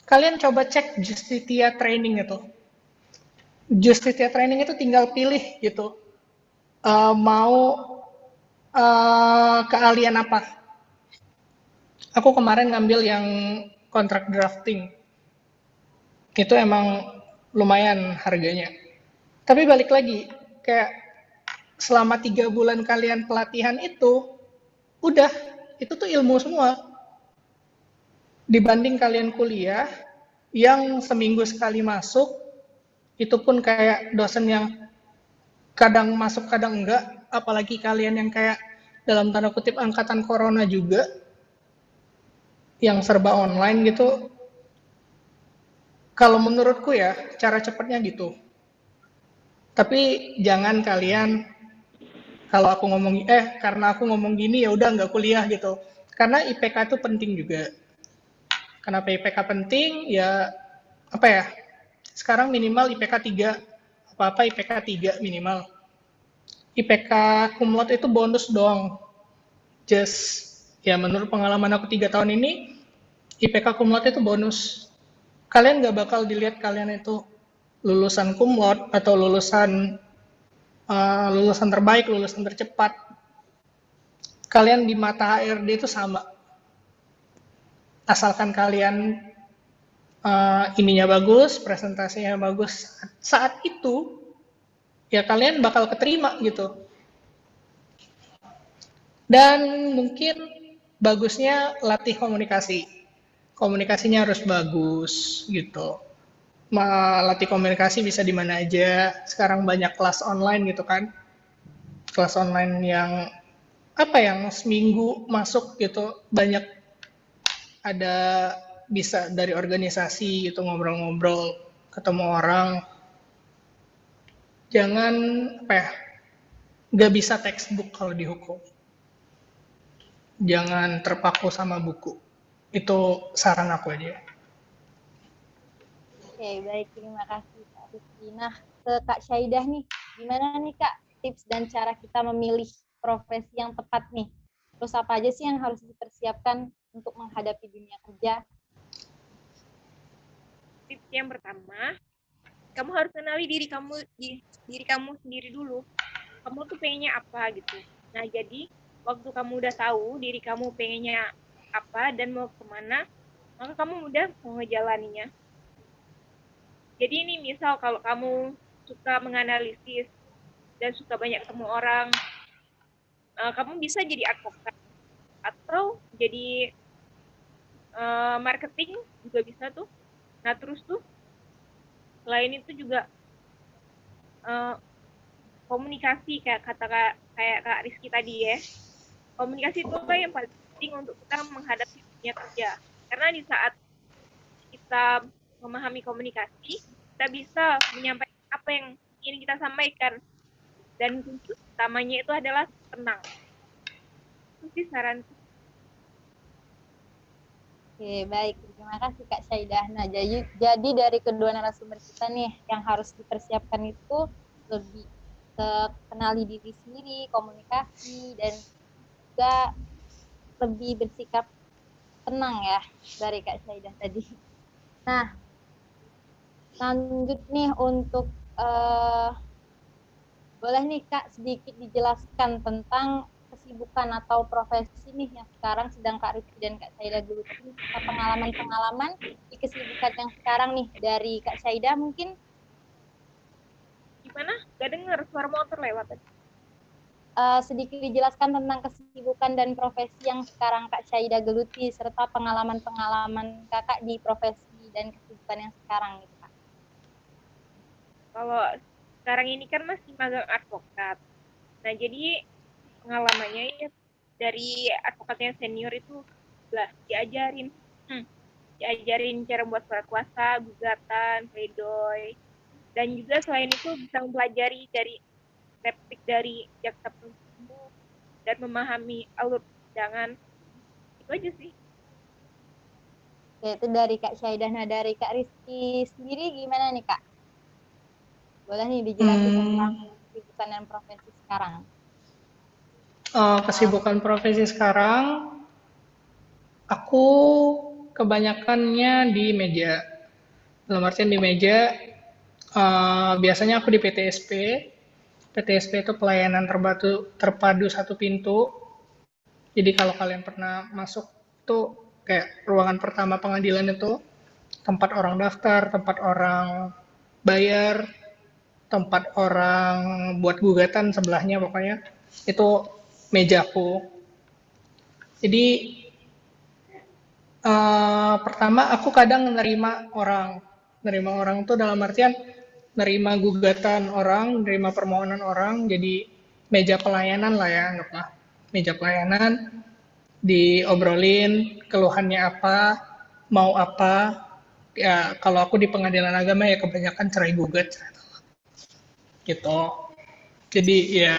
Kalian coba cek Justitia Training itu. Justitia Training itu tinggal pilih gitu. Mau keahlian apa? Aku kemarin ngambil yang kontrak drafting. Itu emang lumayan harganya. Tapi balik lagi, kayak selama 3 bulan kalian pelatihan itu, udah, itu tuh ilmu semua. Dibanding kalian kuliah, yang seminggu sekali masuk, itu pun kayak dosen yang kadang masuk, kadang enggak, apalagi kalian yang kayak dalam tanda kutip angkatan corona juga, yang serba online gitu. Kalau menurutku ya, cara cepatnya gitu. Tapi jangan kalian, kalau aku ngomong karena aku ngomong gini ya udah nggak kuliah gitu. Karena IPK itu penting juga. Kenapa IPK penting? Ya apa ya? Sekarang minimal IPK 3. Apa-apa IPK 3 minimal. IPK cum laude itu bonus doang. Just ya menurut pengalaman aku 3 tahun ini, IPK cum laude itu bonus. Kalian nggak bakal dilihat kalian itu lulusan cum laude atau lulusan terbaik, lulusan tercepat. Kalian di mata HRD itu sama. Asalkan kalian ininya bagus, presentasinya bagus, saat itu ya kalian bakal keterima gitu. Dan mungkin bagusnya latih komunikasi. Komunikasinya harus bagus gitu. Latih komunikasi bisa di mana aja. Sekarang banyak kelas online gitu kan. Kelas online yang seminggu masuk gitu, banyak ada bisa dari organisasi gitu, ngobrol-ngobrol, ketemu orang. Jangan nggak bisa textbook kalau dihukum. Jangan terpaku sama buku. Itu saran aku aja. Oke, baik. Terima kasih, Kak Rizky. Nah, ke Kak Syaidah nih. Gimana nih Kak tips dan cara kita memilih profesi yang tepat nih? Terus apa aja sih yang harus dipersiapkan untuk menghadapi dunia kerja? Tips yang pertama, kamu harus kenali diri kamu sendiri dulu. Kamu tuh pengennya apa gitu. Nah, jadi waktu kamu udah tahu diri kamu pengennya apa dan mau kemana, maka kamu udah mau ngejalaninya. Jadi ini misal kalau kamu suka menganalisis dan suka banyak ketemu orang, kamu bisa jadi advokat atau jadi marketing juga bisa tuh. Nah, terus tuh selain itu juga komunikasi kayak Kak Rizky tadi ya. Komunikasi itu yang paling penting untuk kita menghadapi dunia kerja. Karena di saat kita memahami komunikasi, kita bisa menyampaikan apa yang ingin kita sampaikan. Dan kunci utamanya itu adalah tenang. Itu sih saran. Oke, baik. Terima kasih Kak Syaidah. Nah, jadi dari kedua narasumber kita nih, yang harus dipersiapkan itu lebih ke kenali diri sendiri, komunikasi, dan juga lebih bersikap tenang ya, dari Kak Syaidah tadi. Nah, lanjut nih untuk, boleh nih Kak sedikit dijelaskan tentang kesibukan atau profesi nih yang sekarang sedang Kak Rizky dan Kak Syaidah geluti, pengalaman-pengalaman di kesibukan yang sekarang nih dari Kak Syaidah mungkin. Gimana? Gak dengar suara motor lewat tadi. Sedikit dijelaskan tentang kesibukan dan profesi yang sekarang Kak Syaidah geluti serta pengalaman-pengalaman Kakak di profesi dan kesibukan yang sekarang gitu Kak. Kalau sekarang ini kan masih magang advokat. Nah, jadi pengalamannya ya dari advokat yang senior itu lah diajarin cara buat surat kuasa, gugatan, pledoi, dan juga selain itu bisa mempelajari dari replik dari jaksa penuntut umum dan memahami alur persidangan. Itu aja sih. Oke, itu dari Kak Syaidah. Nah, dari Kak Rizky sendiri gimana nih Kak? Boleh nih dijelasin tentang kesibukan dan profesi sekarang. Kesibukan profesi sekarang, aku kebanyakannya di meja. Dalam artian di meja, biasanya aku di PTSP. PTSP itu pelayanan terpadu satu pintu. Jadi kalau kalian pernah masuk tuh kayak ruangan pertama pengadilan itu, tempat orang daftar, tempat orang bayar, tempat orang buat gugatan sebelahnya pokoknya, itu mejaku. Jadi pertama aku kadang nerima orang tuh dalam artian nerima gugatan orang, nerima permohonan orang, jadi meja pelayanan lah ya, anggaplah meja pelayanan, diobrolin keluhannya apa, mau apa. Ya kalau aku di pengadilan agama ya kebanyakan cerai gugat gitu. Jadi ya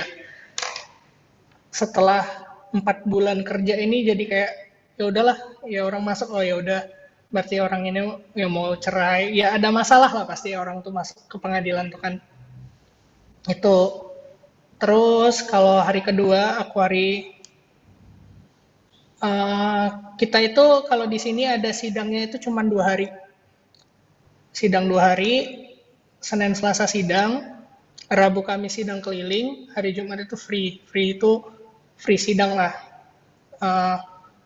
setelah 4 bulan kerja ini jadi kayak ya udahlah, ya orang masuk, oh ya udah berarti orang ini ya mau cerai, ya ada masalah lah pasti orang tuh masuk ke pengadilan tuh kan. Itu terus kalau hari kedua aku kita itu kalau di sini ada sidangnya itu cuma 2 hari. Sidang 2 hari, Senin Selasa sidang, Rabu Kamis sidang keliling, hari Jumat itu free. Free itu free sidang lah.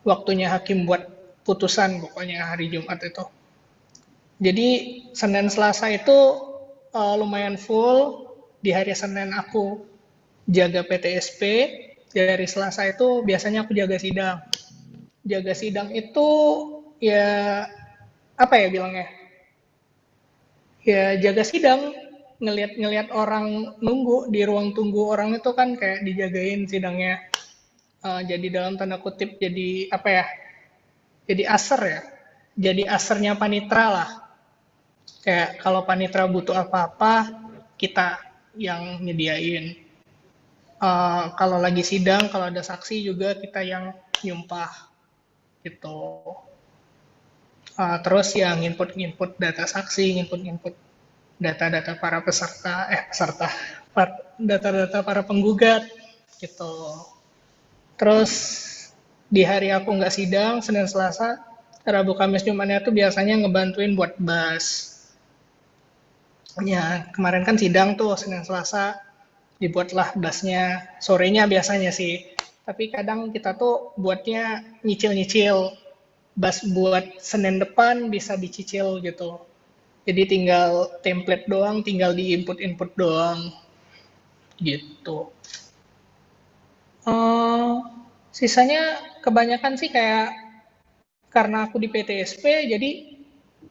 Waktunya hakim buat putusan pokoknya hari Jumat itu. Jadi Senin Selasa itu lumayan full. Di hari Senin aku jaga PTSP, dari Selasa itu biasanya aku jaga sidang. Jaga sidang itu ya apa ya bilangnya? Ya jaga sidang, ngelihat orang nunggu di ruang tunggu orang itu kan kayak dijagain sidangnya. Jadi dalam tanda kutip jadi apa ya? Jadi aser ya. Jadi asernya panitra lah. Kayak kalau panitra butuh apa-apa, kita yang nyediain. Kalau lagi sidang, kalau ada saksi juga kita yang nyumpah gitu. Terus yang input data saksi, input data-data para data-data para penggugat gitu. Terus di hari aku nggak sidang, Senin Selasa, Rabu Kamis Jumatnya tuh biasanya ngebantuin buat bus. Ya, kemarin kan sidang tuh Senin Selasa, dibuatlah busnya, sorenya biasanya sih. Tapi kadang kita tuh buatnya nyicil-nyicil, bus buat Senin depan bisa dicicil gitu. Jadi tinggal template doang, tinggal di-input doang gitu. Eh, Sisanya kebanyakan sih kayak karena aku di PTSP jadi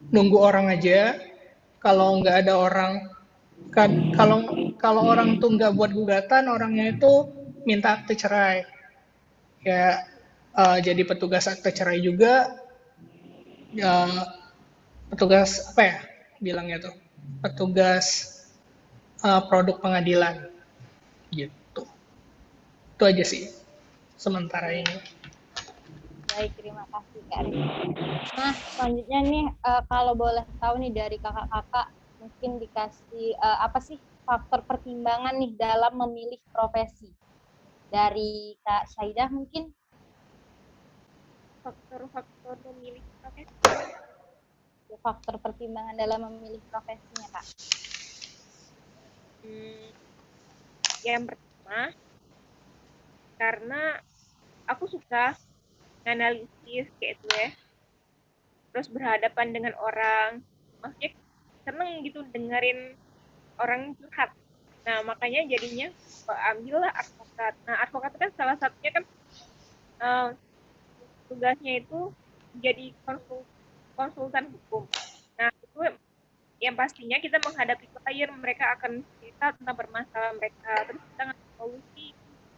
nunggu orang aja. Kalau nggak ada orang, kalau kalau orang tuh nggak buat gugatan, orangnya itu minta akte cerai. Ya jadi petugas akte cerai juga, ya, petugas apa ya bilangnya tuh, petugas produk pengadilan gitu. Itu aja sih sementara ini. Baik, terima kasih Kak Rizky. Nah, selanjutnya nih kalau boleh tahu nih dari kakak-kakak mungkin dikasih apa sih faktor pertimbangan nih dalam memilih profesi. Dari Kak Syaidah mungkin Faktor-faktor memilih profesi. faktor pertimbangan dalam memilih profesinya Kak. Yang pertama, karena aku suka analisis kayak itu ya, terus berhadapan dengan orang, maksudnya seneng gitu dengerin orang curhat. Nah makanya jadinya ambillah advokat. Nah advokat itu kan salah satunya kan tugasnya itu jadi konsultan hukum. Nah itu yang pastinya kita menghadapi klien, mereka akan cerita tentang permasalahan mereka, terus kita ngasih solusi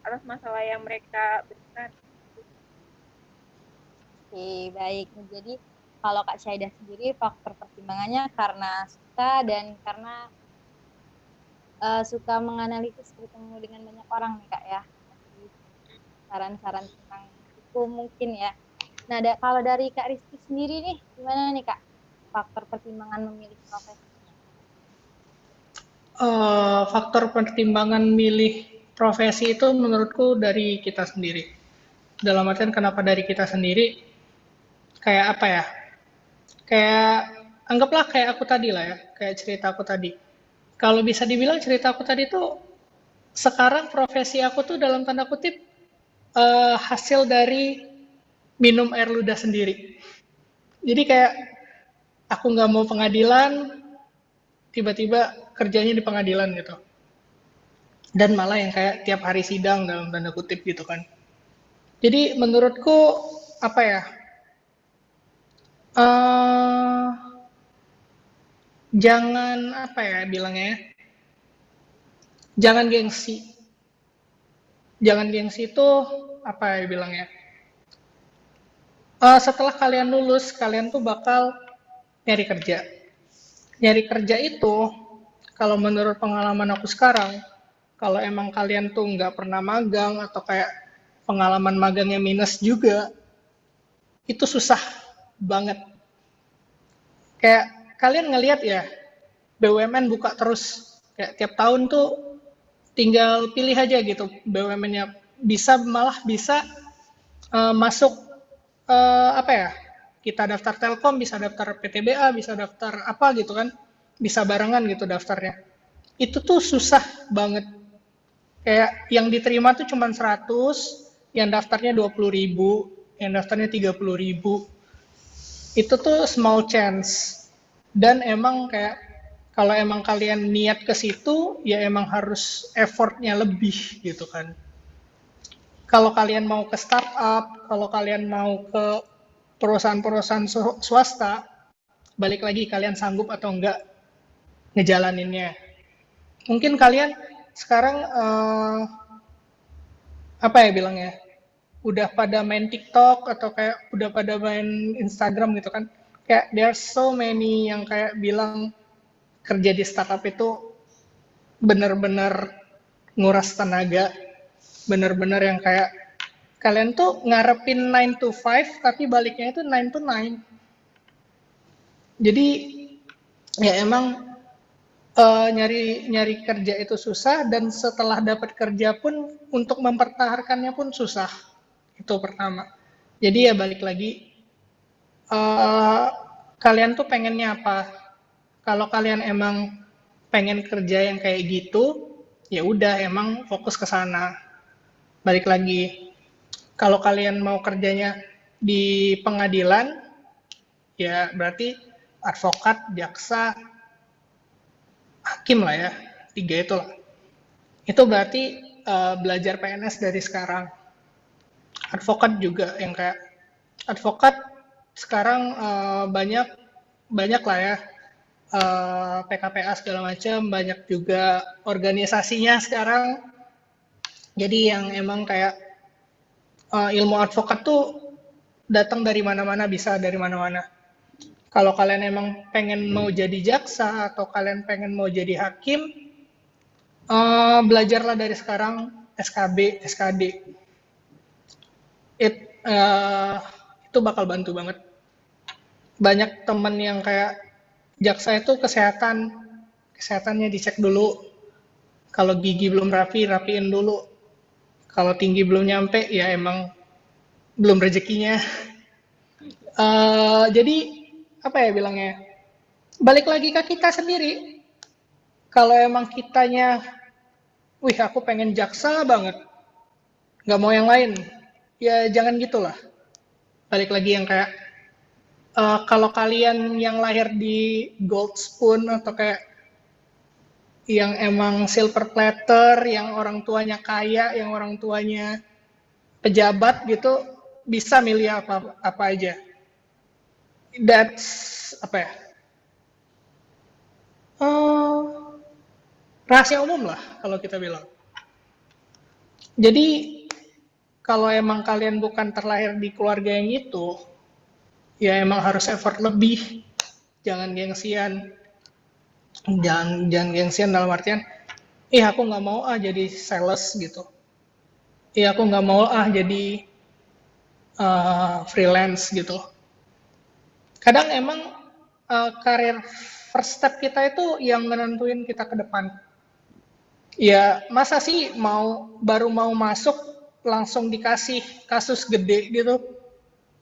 atas masalah yang mereka berikan. Oke, baik. Jadi kalau Kak Syaidah sendiri faktor pertimbangannya karena suka dan karena suka menganalisis, bertemu dengan banyak orang nih Kak ya. Saran-saran tentang hukum mungkin ya. Nah, kalau dari Kak Rizky sendiri nih, gimana nih Kak faktor pertimbangan memilih profesi? Faktor pertimbangan milih profesi itu menurutku dari kita sendiri. Dalam artian kenapa dari kita sendiri? Kayak apa ya? Kayak anggaplah kayak aku tadi lah ya, kayak cerita aku tadi. Kalau bisa dibilang cerita aku tadi tuh sekarang profesi aku tuh dalam tanda kutip hasil dari minum air ludah sendiri. Jadi kayak aku nggak mau pengadilan, tiba-tiba kerjanya di pengadilan gitu. Dan malah yang kayak tiap hari sidang dalam tanda kutip gitu kan. Jadi menurutku apa ya? Uh, Jangan apa ya bilangnya? Jangan gengsi. Jangan gengsi itu apa ya bilangnya? Setelah kalian lulus, kalian tuh bakal nyari kerja. Nyari kerja itu, kalau menurut pengalaman aku sekarang, kalau emang kalian tuh nggak pernah magang atau kayak pengalaman magangnya minus juga, itu susah banget. Kayak kalian ngelihat ya, BUMN buka terus, kayak tiap tahun tuh tinggal pilih aja gitu BUMN-nya, malah bisa masuk apa ya, kita daftar Telkom, bisa daftar PTBA, bisa daftar apa gitu kan, bisa barengan gitu daftarnya. Itu tuh susah banget. Kayak yang diterima tuh cuma 100, yang daftarnya 20.000, yang daftarnya 30.000. Itu tuh small chance. Dan emang kayak kalau emang kalian niat ke situ, ya emang harus effortnya lebih gitu kan. Kalau kalian mau ke startup, kalau kalian mau ke perusahaan-perusahaan swasta, balik lagi kalian sanggup atau enggak ngejalaninnya. Mungkin kalian sekarang apa ya bilangnya, udah pada main TikTok atau kayak udah pada main Instagram gitu kan. Kayak there are so many yang kayak bilang kerja di startup itu bener-bener nguras tenaga, bener-bener yang kayak kalian tuh ngarepin 9 to 5 tapi baliknya itu 9 to 9. Jadi ya emang nyari kerja itu susah, dan setelah dapat kerja pun untuk mempertahankannya pun susah. Itu pertama. Jadi ya balik lagi, kalian tuh pengennya apa? Kalau kalian emang pengen kerja yang kayak gitu, ya udah emang fokus ke sana. Balik lagi, kalau kalian mau kerjanya di pengadilan, ya berarti advokat, jaksa, hakim lah ya, 3 itu lah. Itu berarti belajar PNS dari sekarang. Advokat juga yang kayak advokat sekarang banyak banyak lah ya, PKPA segala macam, banyak juga organisasinya sekarang. Jadi yang emang kayak ilmu advokat tuh datang dari mana-mana, bisa dari mana-mana. Kalau kalian emang pengen mau jadi jaksa atau kalian pengen mau jadi hakim, belajarlah dari sekarang SKB, SKD. Itu bakal bantu banget. Banyak temen yang kayak jaksa itu kesehatannya dicek dulu. Kalau gigi belum rapi, rapiin dulu. Kalau tinggi belum nyampe, ya emang belum rezekinya. Jadi apa ya bilangnya? Balik lagi ke kita sendiri. Kalau emang kitanya, wih aku pengen jaksa banget, nggak mau yang lain, ya jangan gitulah. Balik lagi yang kayak kalau kalian yang lahir di gold spoon atau kayak yang emang silver platter, yang orang tuanya kaya, yang orang tuanya pejabat gitu, bisa milih apa aja. That's apa ya? Rahasia umum lah kalau kita bilang. Jadi kalau emang kalian bukan terlahir di keluarga yang itu, ya emang harus effort lebih. Jangan gengsian. Jangan gengsian dalam artian, aku nggak mau jadi sales gitu. Aku nggak mau jadi freelance gitu. Kadang emang karir first step kita itu yang menentuin kita ke depan. Ya masa sih baru mau masuk langsung dikasih kasus gede gitu?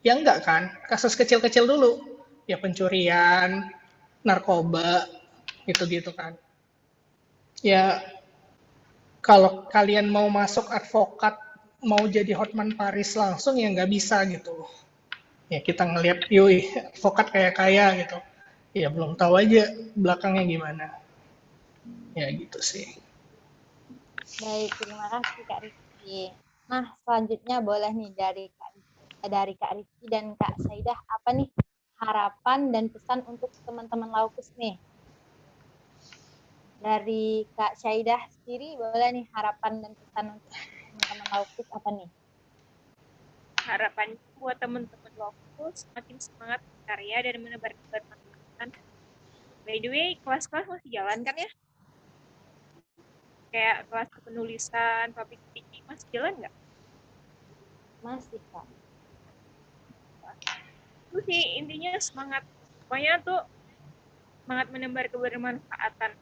Ya enggak kan, kasus kecil-kecil dulu. Ya pencurian, narkoba, gitu-gitu kan. Ya kalau kalian mau masuk advokat, mau jadi Hotman Paris langsung, ya nggak bisa gitu. Ya kita ngelihat, yui advokat kayak kaya gitu. Ya belum tahu aja belakangnya gimana. Ya gitu sih. Baik, terima kasih Kak Rizky. Nah, selanjutnya boleh nih dari Kak Rizky dan Kak Saidah, apa nih harapan dan pesan untuk teman-teman Laukus nih? Dari Kak Saidah sendiri, boleh nih harapan dan pesan untuk teman-teman Laukus apa nih? Harapan buat teman-teman Laukus semakin semangat berkarya dan menebar kebermanfaatan. By the way, kelas-kelas masih jalan kan ya? Kayak kelas penulisan, public speaking, masih jalan nggak? Masih, Kak. Itu sih intinya semangat. Pokoknya tuh semangat menebar kebermanfaatan.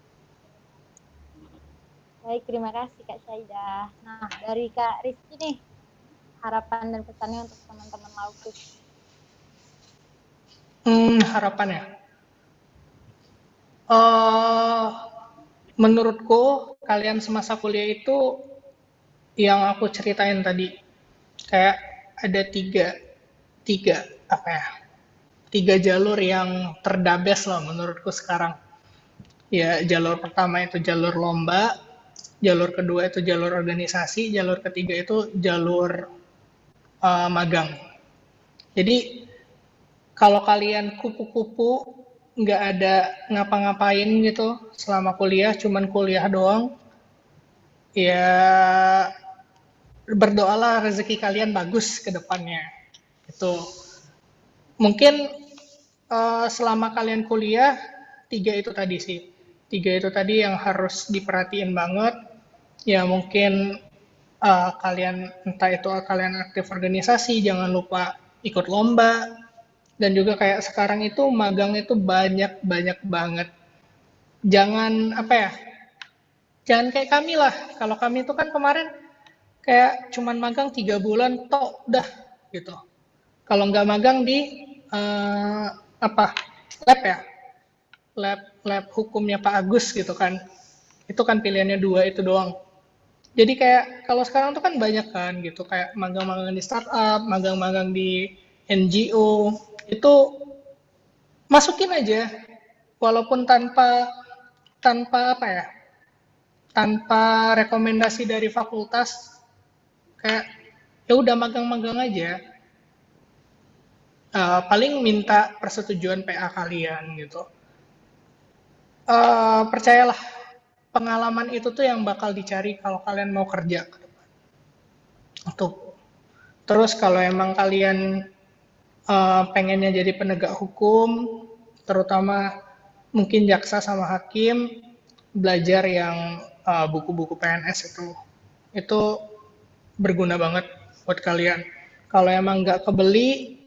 Baik, terima kasih Kak Saidah. Nah, dari Kak Rizky nih, harapan dan pesannya untuk teman-teman Laukus. Harapannya? Menurutku kalian semasa kuliah itu yang aku ceritain tadi, kayak ada tiga jalur yang terdabes lah menurutku sekarang. Ya jalur pertama itu jalur lomba, jalur kedua itu jalur organisasi, jalur ketiga itu jalur magang. Jadi kalau kalian kupu-kupu nggak ada ngapa-ngapain gitu selama kuliah, cuman kuliah doang, ya berdoalah rezeki kalian bagus ke depannya. Itu mungkin selama kalian kuliah, tiga itu tadi yang harus diperhatiin banget. Ya mungkin kalian entah itu kalian aktif organisasi, jangan lupa ikut lomba. Dan juga kayak sekarang itu magang itu banyak banget. jangan apa ya, jangan kayak kami lah. Kalau kami itu kan kemarin kayak cuman magang 3 bulan tok udah gitu. Kalau nggak magang di apa lab ya, lab hukumnya Pak Agus gitu kan. Itu kan pilihannya 2 itu doang. Jadi kayak kalau sekarang tuh kan banyak kan gitu, kayak magang-magang di startup, magang-magang di NGO, itu masukin aja walaupun tanpa tanpa apa ya, tanpa rekomendasi dari fakultas, kayak ya udah magang-magang aja. Paling minta persetujuan PA kalian gitu. Percayalah, pengalaman itu tuh yang bakal dicari kalau kalian mau kerja ke depan. Terus kalau emang kalian pengennya jadi penegak hukum, terutama mungkin jaksa sama hakim, belajar yang buku-buku PNS itu berguna banget buat kalian. Kalau emang nggak kebeli,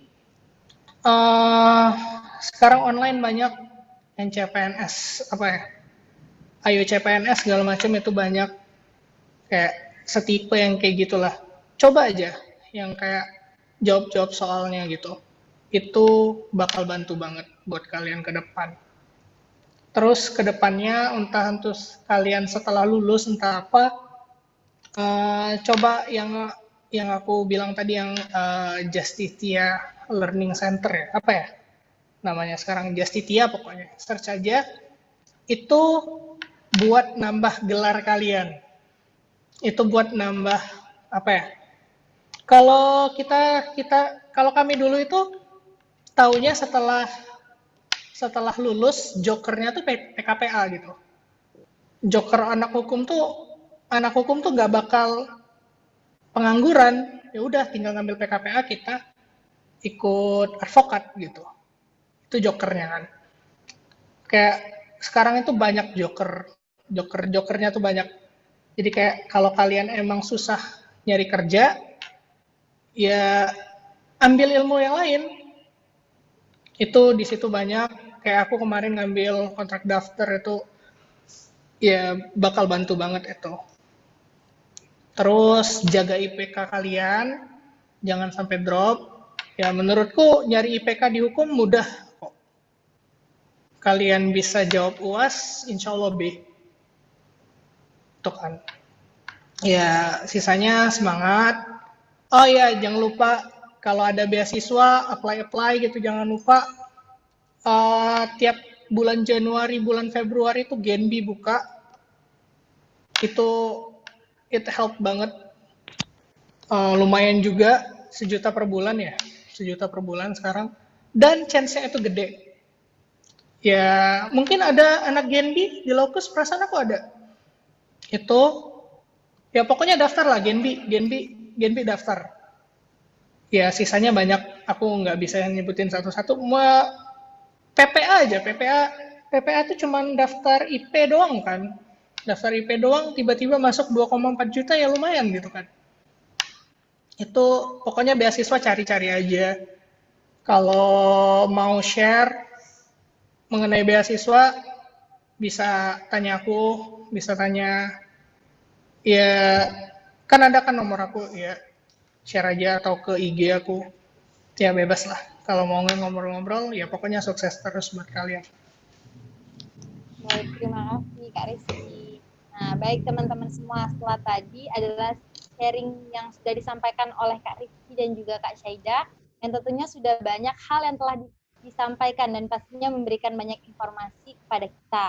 sekarang online banyak yang CPNS apa ya, ayo CPNS segala macam itu banyak, kayak setipe yang kayak gitulah. Coba aja yang kayak jawab-jawab soalnya gitu. Itu bakal bantu banget buat kalian ke depan. Terus ke depannya entah kalian setelah lulus entah apa, coba yang aku bilang tadi yang Justitia Learning Center ya, apa ya namanya sekarang, Justitia pokoknya. Search aja. Itu buat nambah gelar kalian. Itu buat nambah apa ya? Kalau kalau kami dulu itu taunya setelah lulus jokernya tuh PKPA gitu. Joker anak hukum tuh nggak bakal pengangguran. Ya udah tinggal ngambil PKPA, kita ikut advokat gitu. Itu jokernya kan. Kayak sekarang itu banyak jokernya tuh banyak. Jadi kayak kalau kalian emang susah nyari kerja, ya ambil ilmu yang lain. Itu di situ banyak. Kayak aku kemarin ngambil kontrak daftar itu, ya bakal bantu banget itu. Terus jaga IPK kalian, jangan sampai drop. Ya menurutku nyari IPK di hukum mudah kok. Kalian bisa jawab UAS, insya Allah B. Itu kan. Ya sisanya semangat. Oh ya jangan lupa kalau ada beasiswa apply gitu, jangan lupa tiap bulan Januari, bulan Februari itu Genbi buka. It help banget. Lumayan juga, 1 juta per bulan ya, 1 juta per bulan sekarang, dan chance-nya itu gede. Ya mungkin ada anak Genbi di Locus, perasaan aku ada. Itu ya pokoknya daftar lah, Genbi daftar. Ya sisanya banyak, aku nggak bisa nyebutin satu-satu. PPA aja, PPA itu cuman daftar IP doang kan. Daftar IP doang tiba-tiba masuk 2,4 juta, ya lumayan gitu kan. Itu pokoknya beasiswa cari-cari aja. Kalau mau share mengenai beasiswa, bisa tanya aku, bisa tanya, ya kan ada kan nomor aku, ya share aja atau ke IG aku. Ya bebas lah. Kalau mau ngobrol-ngobrol, ya pokoknya sukses terus buat kalian. Baik, terima kasih Kak Rizky. Nah, baik teman-teman semua, setelah tadi adalah sharing yang sudah disampaikan oleh Kak Rizky dan juga Kak Syaida, yang tentunya sudah banyak hal yang telah disampaikan dan pastinya memberikan banyak informasi kepada kita.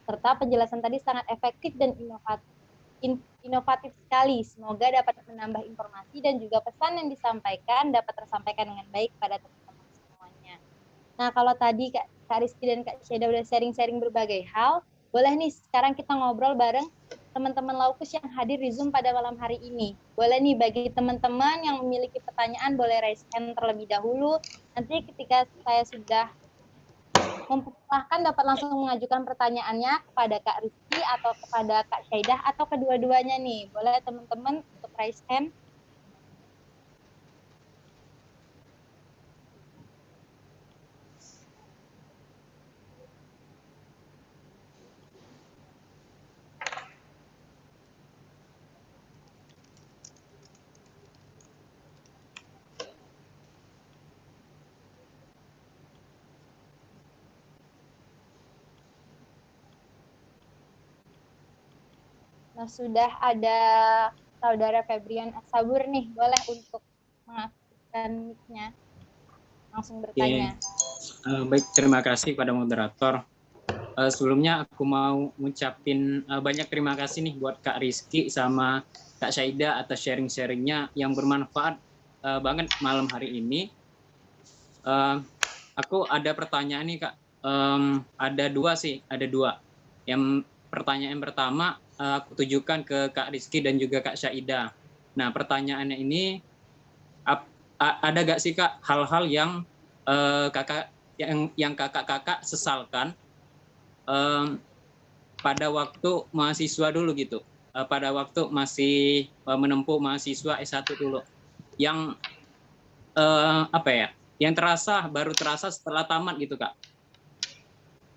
Serta penjelasan tadi sangat efektif dan inovatif sekali. Semoga dapat menambah informasi dan juga pesan yang disampaikan dapat tersampaikan dengan baik pada teman-teman semuanya. Nah, kalau tadi Kak Rizky dan Kak Syeda udah sharing-sharing berbagai hal, boleh nih sekarang kita ngobrol bareng teman-teman Laukus yang hadir di Zoom pada malam hari ini. Boleh nih bagi teman-teman yang memiliki pertanyaan, boleh raise hand terlebih dahulu. Nanti ketika saya sudah mempersilahkan dapat langsung mengajukan pertanyaannya kepada Kak Rizky atau kepada Kak Syaidah atau kedua-duanya nih. Boleh teman-teman untuk raise hand. Nah, sudah ada Saudara Febrian Asabur nih, boleh untuk mengaktifkan mic-nya. Langsung bertanya. Baik, terima kasih pada moderator. Sebelumnya aku mau ngucapin banyak terima kasih nih buat Kak Rizky sama Kak Syaida atas sharing-sharingnya yang bermanfaat banget malam hari ini. Aku ada pertanyaan nih Kak. Ada dua. Yang pertanyaan pertama aku tujukan ke Kak Rizky dan juga Kak Syaida. Nah, pertanyaannya ini ada gak sih Kak hal-hal yang kakak kakak-kakak sesalkan pada waktu mahasiswa dulu gitu, pada waktu masih menempuh mahasiswa S1 dulu, yang apa ya, yang baru terasa setelah tamat gitu Kak.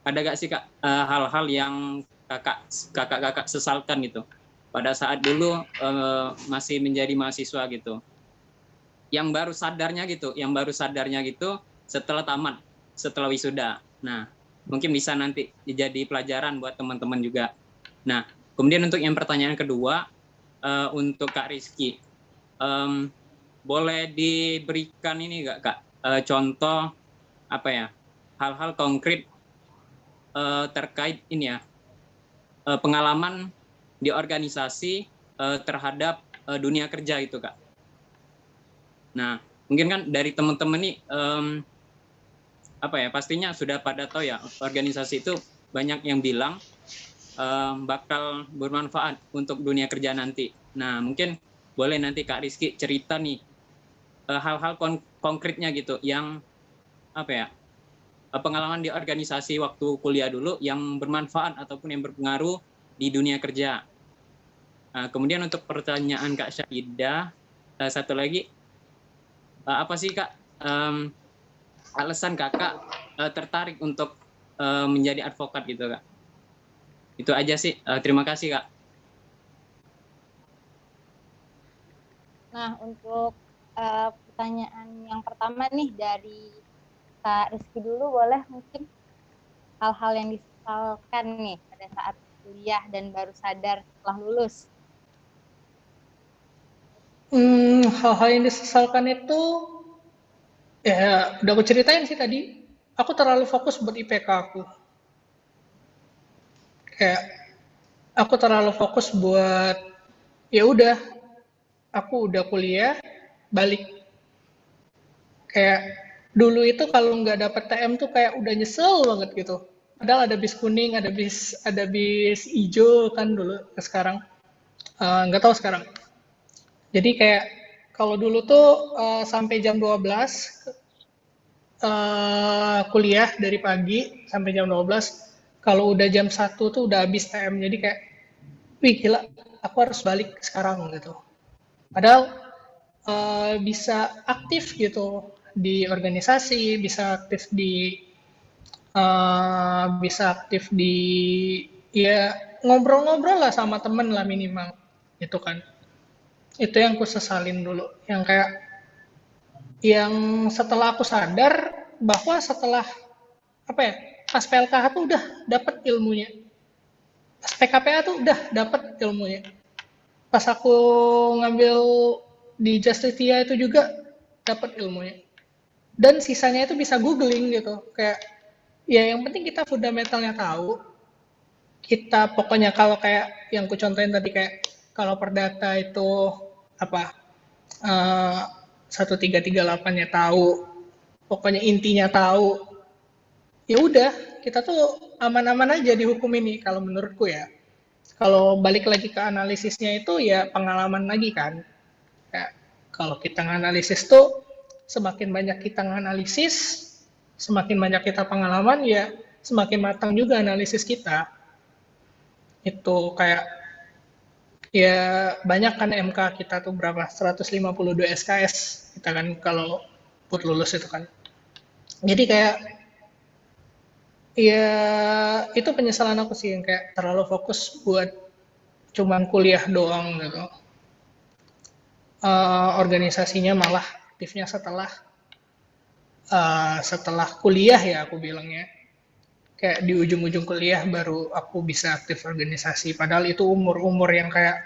Ada gak sih Kak hal-hal yang kakak-kakak sesalkan gitu pada saat dulu masih menjadi mahasiswa gitu, yang baru sadarnya gitu setelah tamat, setelah wisuda. Nah, mungkin bisa nanti jadi pelajaran buat teman-teman juga. Nah, kemudian untuk yang pertanyaan kedua, untuk Kak Rizky, boleh diberikan ini nggak Kak, contoh apa ya, hal-hal konkret terkait ini ya, pengalaman di organisasi terhadap dunia kerja itu Kak. Nah, mungkin kan dari teman-teman nih apa ya, pastinya sudah pada tahu ya, organisasi itu banyak yang bilang bakal bermanfaat untuk dunia kerja nanti. Nah, mungkin boleh nanti Kak Rizky cerita nih hal-hal konkretnya gitu yang apa ya, pengalaman di organisasi waktu kuliah dulu yang bermanfaat ataupun yang berpengaruh di dunia kerja. Kemudian untuk pertanyaan Kak Syaida, satu lagi, apa sih Kak alasan Kakak tertarik untuk menjadi advokat gitu Kak? Itu aja sih. Terima kasih Kak. Nah, untuk pertanyaan yang pertama nih dari Kak Rizky dulu, boleh mungkin hal-hal yang disesalkan nih pada saat kuliah dan baru sadar setelah lulus. Hal-hal yang disesalkan itu, ya udah aku ceritain sih tadi. Aku terlalu fokus buat IPK aku. Kayak aku terlalu fokus buat, ya udah, aku udah kuliah, balik. Kayak dulu itu kalau nggak dapet TM tuh kayak udah nyesel banget gitu. Padahal ada bis kuning, ada bis hijau kan dulu ke sekarang. Nggak tahu sekarang. Jadi kayak kalau dulu tuh sampai jam 12 kuliah dari pagi sampai jam 12. Kalau udah jam 1 tuh udah habis TM. Jadi kayak, wih gila, aku harus balik sekarang gitu. Padahal bisa aktif gitu di organisasi, bisa aktif di ya ngobrol-ngobrol lah sama temen lah minimal gitu kan. Itu yang aku sesalin dulu, yang kayak yang setelah aku sadar bahwa setelah apa ya, pas PLKH tuh udah dapet ilmunya, pas PKPA tuh udah dapet ilmunya, pas aku ngambil di Justitia itu juga dapet ilmunya, dan sisanya itu bisa googling gitu. Kayak ya yang penting kita fundamentalnya tahu. Kita pokoknya kalau kayak yang ku contohin tadi, kayak kalau perdata itu apa, 1338-nya tahu, pokoknya intinya tahu, ya udah kita tuh aman-aman aja di hukum ini kalau menurutku ya. Kalau balik lagi ke analisisnya itu ya pengalaman lagi kan. Kayak kalau kita nganalisis tuh, semakin banyak kita nganalisis, semakin banyak kita pengalaman, ya semakin matang juga analisis kita. Itu kayak ya banyak kan MK kita tuh berapa, 152 SKS kita kan kalau buat lulus itu kan. Jadi kayak ya itu penyesalan aku sih, yang kayak terlalu fokus buat cuman kuliah doang gitu. Organisasinya malah aktifnya setelah kuliah ya aku bilangnya. kayak di ujung-ujung kuliah baru aku bisa aktif organisasi. Padahal itu umur-umur yang kayak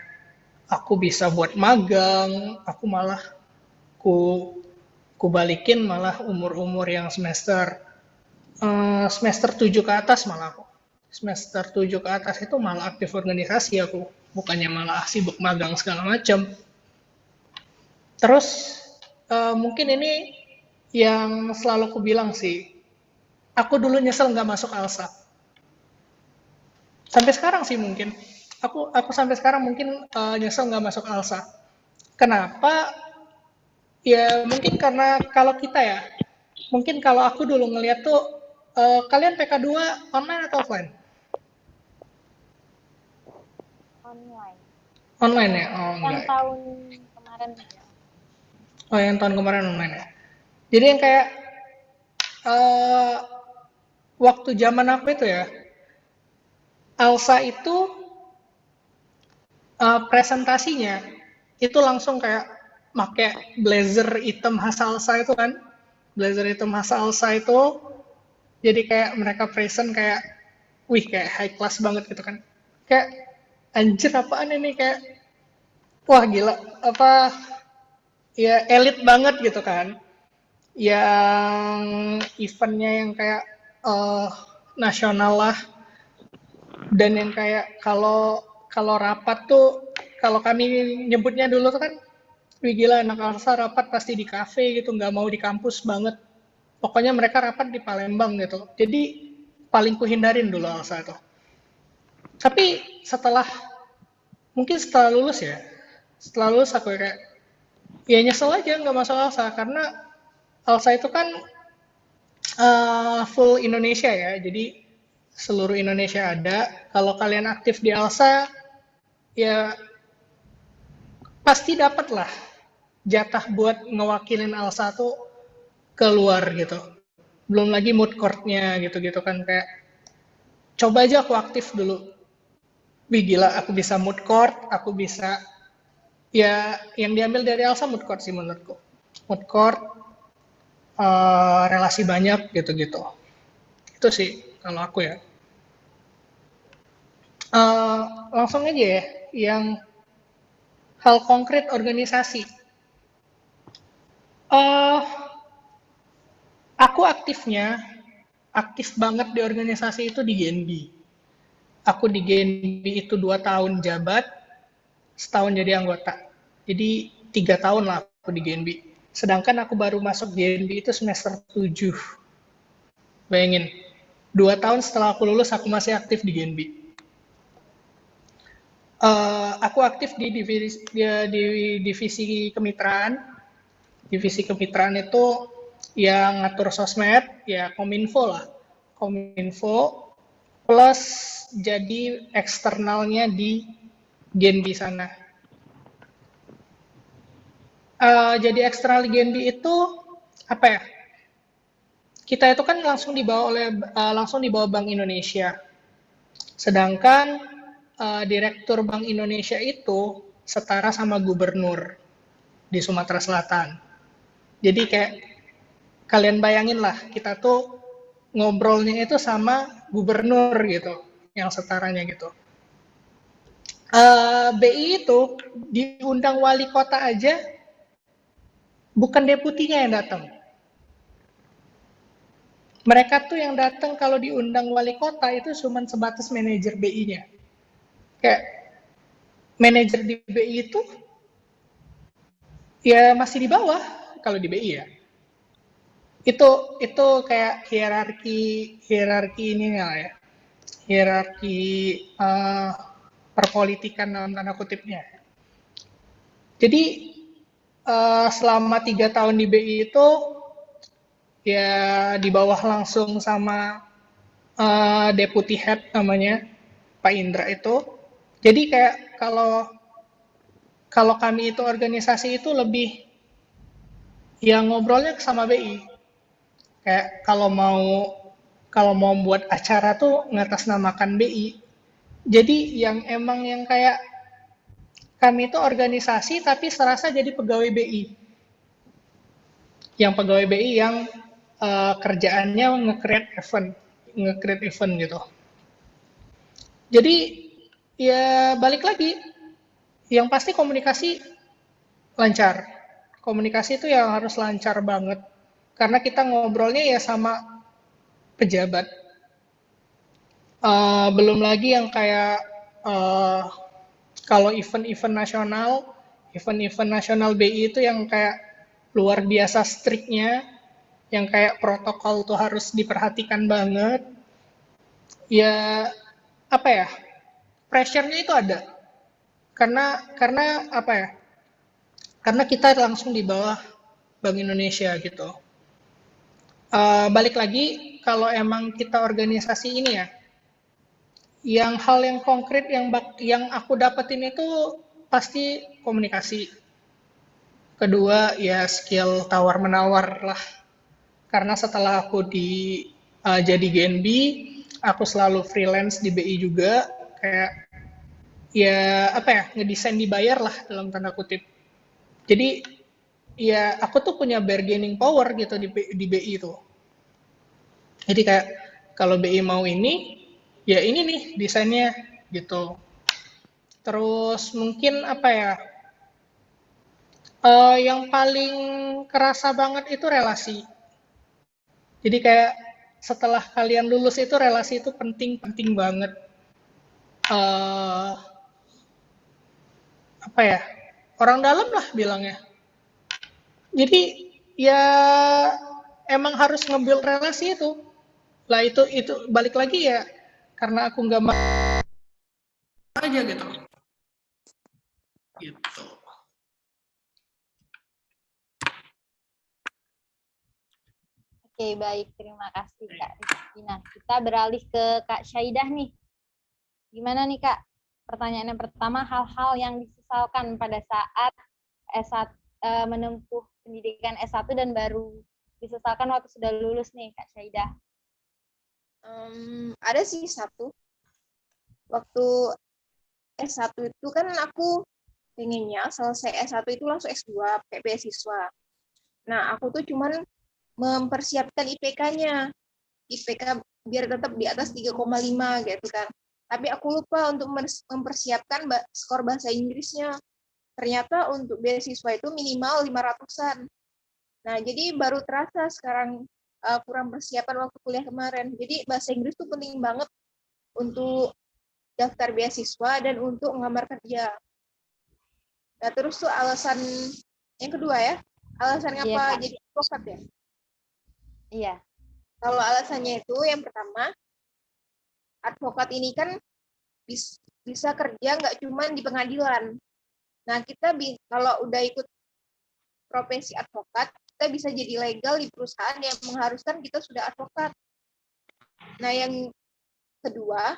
aku bisa buat magang, aku malah ku balikin malah umur-umur yang semester 7 ke atas malah aku. Semester 7 ke atas itu malah aktif organisasi aku, bukannya malah sibuk magang segala macam. Terus mungkin ini yang selalu aku bilang sih, aku dulu nyesel nggak masuk ALSA. Sampai sekarang sih mungkin. Aku sampai sekarang mungkin nyesel nggak masuk ALSA. Kenapa? Ya mungkin karena kalau kita ya, mungkin kalau aku dulu ngeliat tuh, kalian PK2 online atau offline? Online. Online ya? Oh Yang enggak. tahun kemarin. Oh yang tahun kemarin online ya? Jadi yang kayak waktu zaman aku itu ya, ALSA itu presentasinya itu langsung kayak pakai blazer hitam khas ALSA itu kan, blazer hitam khas ALSA itu, jadi kayak mereka present kayak, wih kayak high class banget gitu kan, kayak anjir apaan ini, kayak wah gila, apa ya elit banget gitu kan, yang eventnya yang kayak nasional lah, dan yang kayak kalau rapat tuh, kalau kami nyebutnya dulu tuh kan, wih gila anak ALSA rapat pasti di kafe gitu, nggak mau di kampus banget. Pokoknya mereka rapat di Palembang gitu. Jadi paling kuhindarin dulu ALSA tuh. Tapi mungkin setelah lulus ya, setelah lulus aku kayak, ya nyesel aja nggak masuk ALSA, karena ALSA itu kan full Indonesia ya, jadi seluruh Indonesia ada. Kalau kalian aktif di ALSA, ya pasti dapat lah jatah buat ngewakilin ALSA tuh keluar gitu. Belum lagi mood court-nya gitu-gitu kan, kayak coba aja aku aktif dulu. Wih gila, aku bisa mood court, aku bisa, ya yang diambil dari ALSA mood court sih menurutku. Mood court, relasi banyak gitu-gitu. Itu sih kalau aku ya. Langsung aja ya, yang hal konkret organisasi. Aku aktif banget di organisasi itu di GNB. Aku di GNB itu 2 tahun jabat, setahun jadi anggota. Jadi 3 tahun lah aku di GNB. Sedangkan aku baru masuk GNB itu semester 7. Bayangin, 2 tahun setelah aku lulus aku masih aktif di GNB. Aku aktif di divisi kemitraan. Divisi kemitraan itu yang ngatur sosmed, ya Kominfo lah. Kominfo plus jadi eksternalnya di GNB sana. Jadi eksternal di GNB itu apa ya? Kita itu kan langsung dibawa Bank Indonesia. Sedangkan Direktur Bank Indonesia itu setara sama gubernur di Sumatera Selatan. Jadi kayak kalian bayangin lah, kita tuh ngobrolnya itu sama gubernur gitu, yang setaranya gitu. BI itu diundang wali kota aja, bukan deputinya yang datang. Mereka tuh yang datang kalau diundang wali kota itu cuma sebatas manajer BI-nya. Kayak manajer di BI itu ya masih di bawah kalau di BI ya. Itu kayak hierarki ini ya. Hierarki perpolitikan dalam tanda kutipnya. Jadi selama 3 tahun di BI itu ya di bawah langsung sama deputy head namanya Pak Indra itu. Jadi kayak kalau kami itu organisasi itu lebih yang ngobrolnya sama BI. Kayak kalau mau buat acara tuh ngatasnamakan BI. Jadi yang kayak kami itu organisasi tapi serasa jadi pegawai BI. Yang pegawai BI yang kerjaannya nge-create event. nge-create event gitu. Jadi ya balik lagi, yang pasti komunikasi lancar. Komunikasi itu yang harus lancar banget. Karena kita ngobrolnya ya sama pejabat. Belum lagi yang kayak kalau event-event nasional BI itu yang kayak luar biasa striknya, yang kayak protokol tuh harus diperhatikan banget. Ya apa ya? Pressure-nya itu ada. Karena apa ya? Karena kita langsung di bawah Bank Indonesia gitu. Balik lagi, kalau emang kita organisasi ini ya, yang hal yang konkret yang aku dapetin itu pasti komunikasi. Kedua ya skill tawar menawar lah. Karena setelah aku jadi GNB, aku selalu freelance di BI juga, kayak ya apa ya, ngedesain dibayar lah dalam tanda kutip. Jadi ya aku tuh punya bargaining power gitu di BI itu. Jadi kayak kalau BI mau ini, ya ini nih desainnya gitu. Terus mungkin apa ya, yang paling kerasa banget itu relasi. Jadi kayak setelah kalian lulus itu relasi itu penting banget. Apa ya, orang dalam lah bilangnya. Jadi ya emang harus nge-build relasi itu. Lah itu balik lagi ya karena aku nggak mau aja gitu. Gitu. Oke, baik. Terima kasih, Kak Rizky. Nah, kita beralih ke Kak Syaidah nih. Gimana nih, Kak? Pertanyaan yang pertama, hal-hal yang disesalkan pada saat menempuh pendidikan S1 dan baru disesalkan waktu sudah lulus nih, Kak Syaidah. Ada sih satu. Waktu S1 itu kan aku pengennya selesai S1 itu langsung S2 pakai beasiswa. Nah, aku tuh cuman mempersiapkan IPK-nya. IPK biar tetap di atas 3,5 gitu kan. Tapi aku lupa untuk mempersiapkan skor bahasa Inggrisnya. Ternyata untuk beasiswa itu minimal 500-an. Nah, jadi baru terasa sekarang kurang persiapan waktu kuliah kemarin. Jadi bahasa Inggris tuh penting banget untuk daftar beasiswa dan untuk ngelamar kerja. Nah, terus tuh alasan yang kedua ya, alasan ngapa jadi advokat ya? Iya. Kalau alasannya itu yang pertama, advokat ini kan bisa kerja nggak cuma di pengadilan. Nah, kita kalau udah ikut profesi advokat, kita bisa jadi legal di perusahaan yang mengharuskan kita sudah advokat. Nah, yang kedua,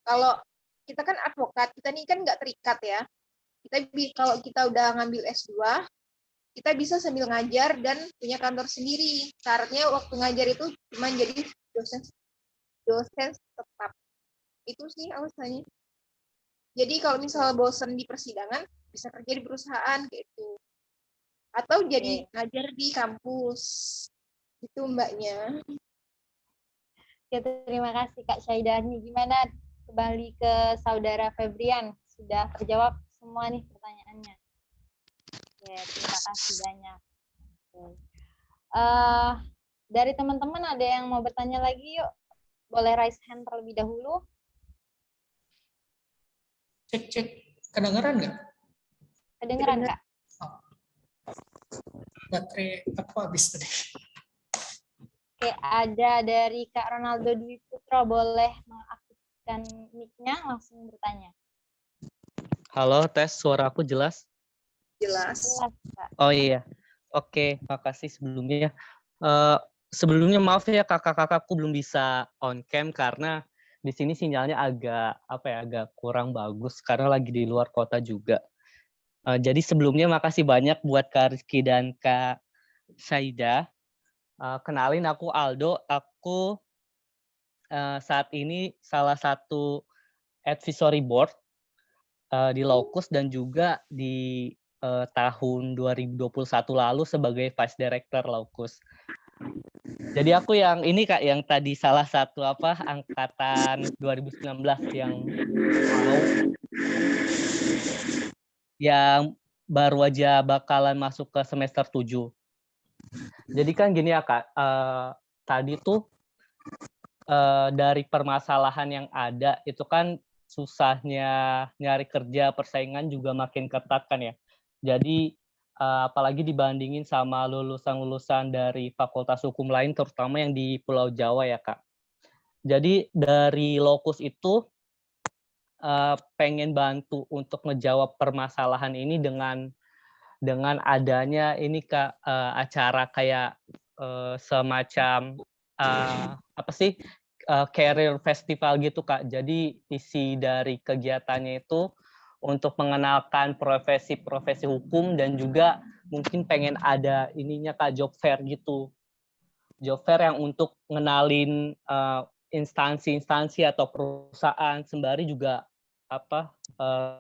kalau kita kan advokat, kita ini kan nggak terikat ya. Kalau kita udah ngambil S2, kita bisa sambil ngajar dan punya kantor sendiri. Syaratnya waktu ngajar itu cuma jadi dosen tetap. Itu sih alasannya. Jadi kalau misalnya bosan di persidangan, bisa kerja di perusahaan gitu. Atau jadi ngajar di kampus. Itu mbaknya. Ya, terima kasih Kak Syaidani. Gimana kembali ke saudara Febrian? Sudah terjawab semua nih pertanyaannya. Ya, terima kasih banyak. Dari teman-teman ada yang mau bertanya lagi yuk? Boleh raise hand terlebih dahulu. Cek, kedengeran nggak? Kedengeran, Kak? Oh. Baterai aku habis tadi. Oke, ada dari Kak Ronaldo Dwi Putro, boleh mengaktifkan mic-nya, langsung bertanya. Halo, tes suara aku jelas? Jelas. Kak. Oh iya, oke, makasih sebelumnya. Sebelumnya maaf ya kakak-kakakku belum bisa on cam karena di sini sinyalnya agak kurang bagus karena lagi di luar kota juga. Jadi sebelumnya makasih banyak buat Kak Rizky dan Kak Syaidah. Kenalin aku Aldo, aku saat ini salah satu advisory board di Locus dan juga di tahun 2021 lalu sebagai Vice Director Locus. Jadi aku yang ini Kak, yang tadi salah satu angkatan 2019 yang baru aja bakalan masuk ke semester 7. Jadi kan gini ya Kak, tadi tuh dari permasalahan yang ada itu kan susahnya nyari kerja, persaingan juga makin ketat kan ya. Jadi apalagi dibandingin sama lulusan-lulusan dari fakultas hukum lain, terutama yang di Pulau Jawa ya Kak. Jadi dari Lokus itu pengen bantu untuk ngejawab permasalahan ini dengan adanya ini Kak, acara kayak semacam career festival gitu Kak. Jadi isi dari kegiatannya itu untuk mengenalkan profesi-profesi hukum dan juga mungkin pengen ada ininya Kak, job fair gitu. Job fair yang untuk ngenalin instansi-instansi atau perusahaan, sembari juga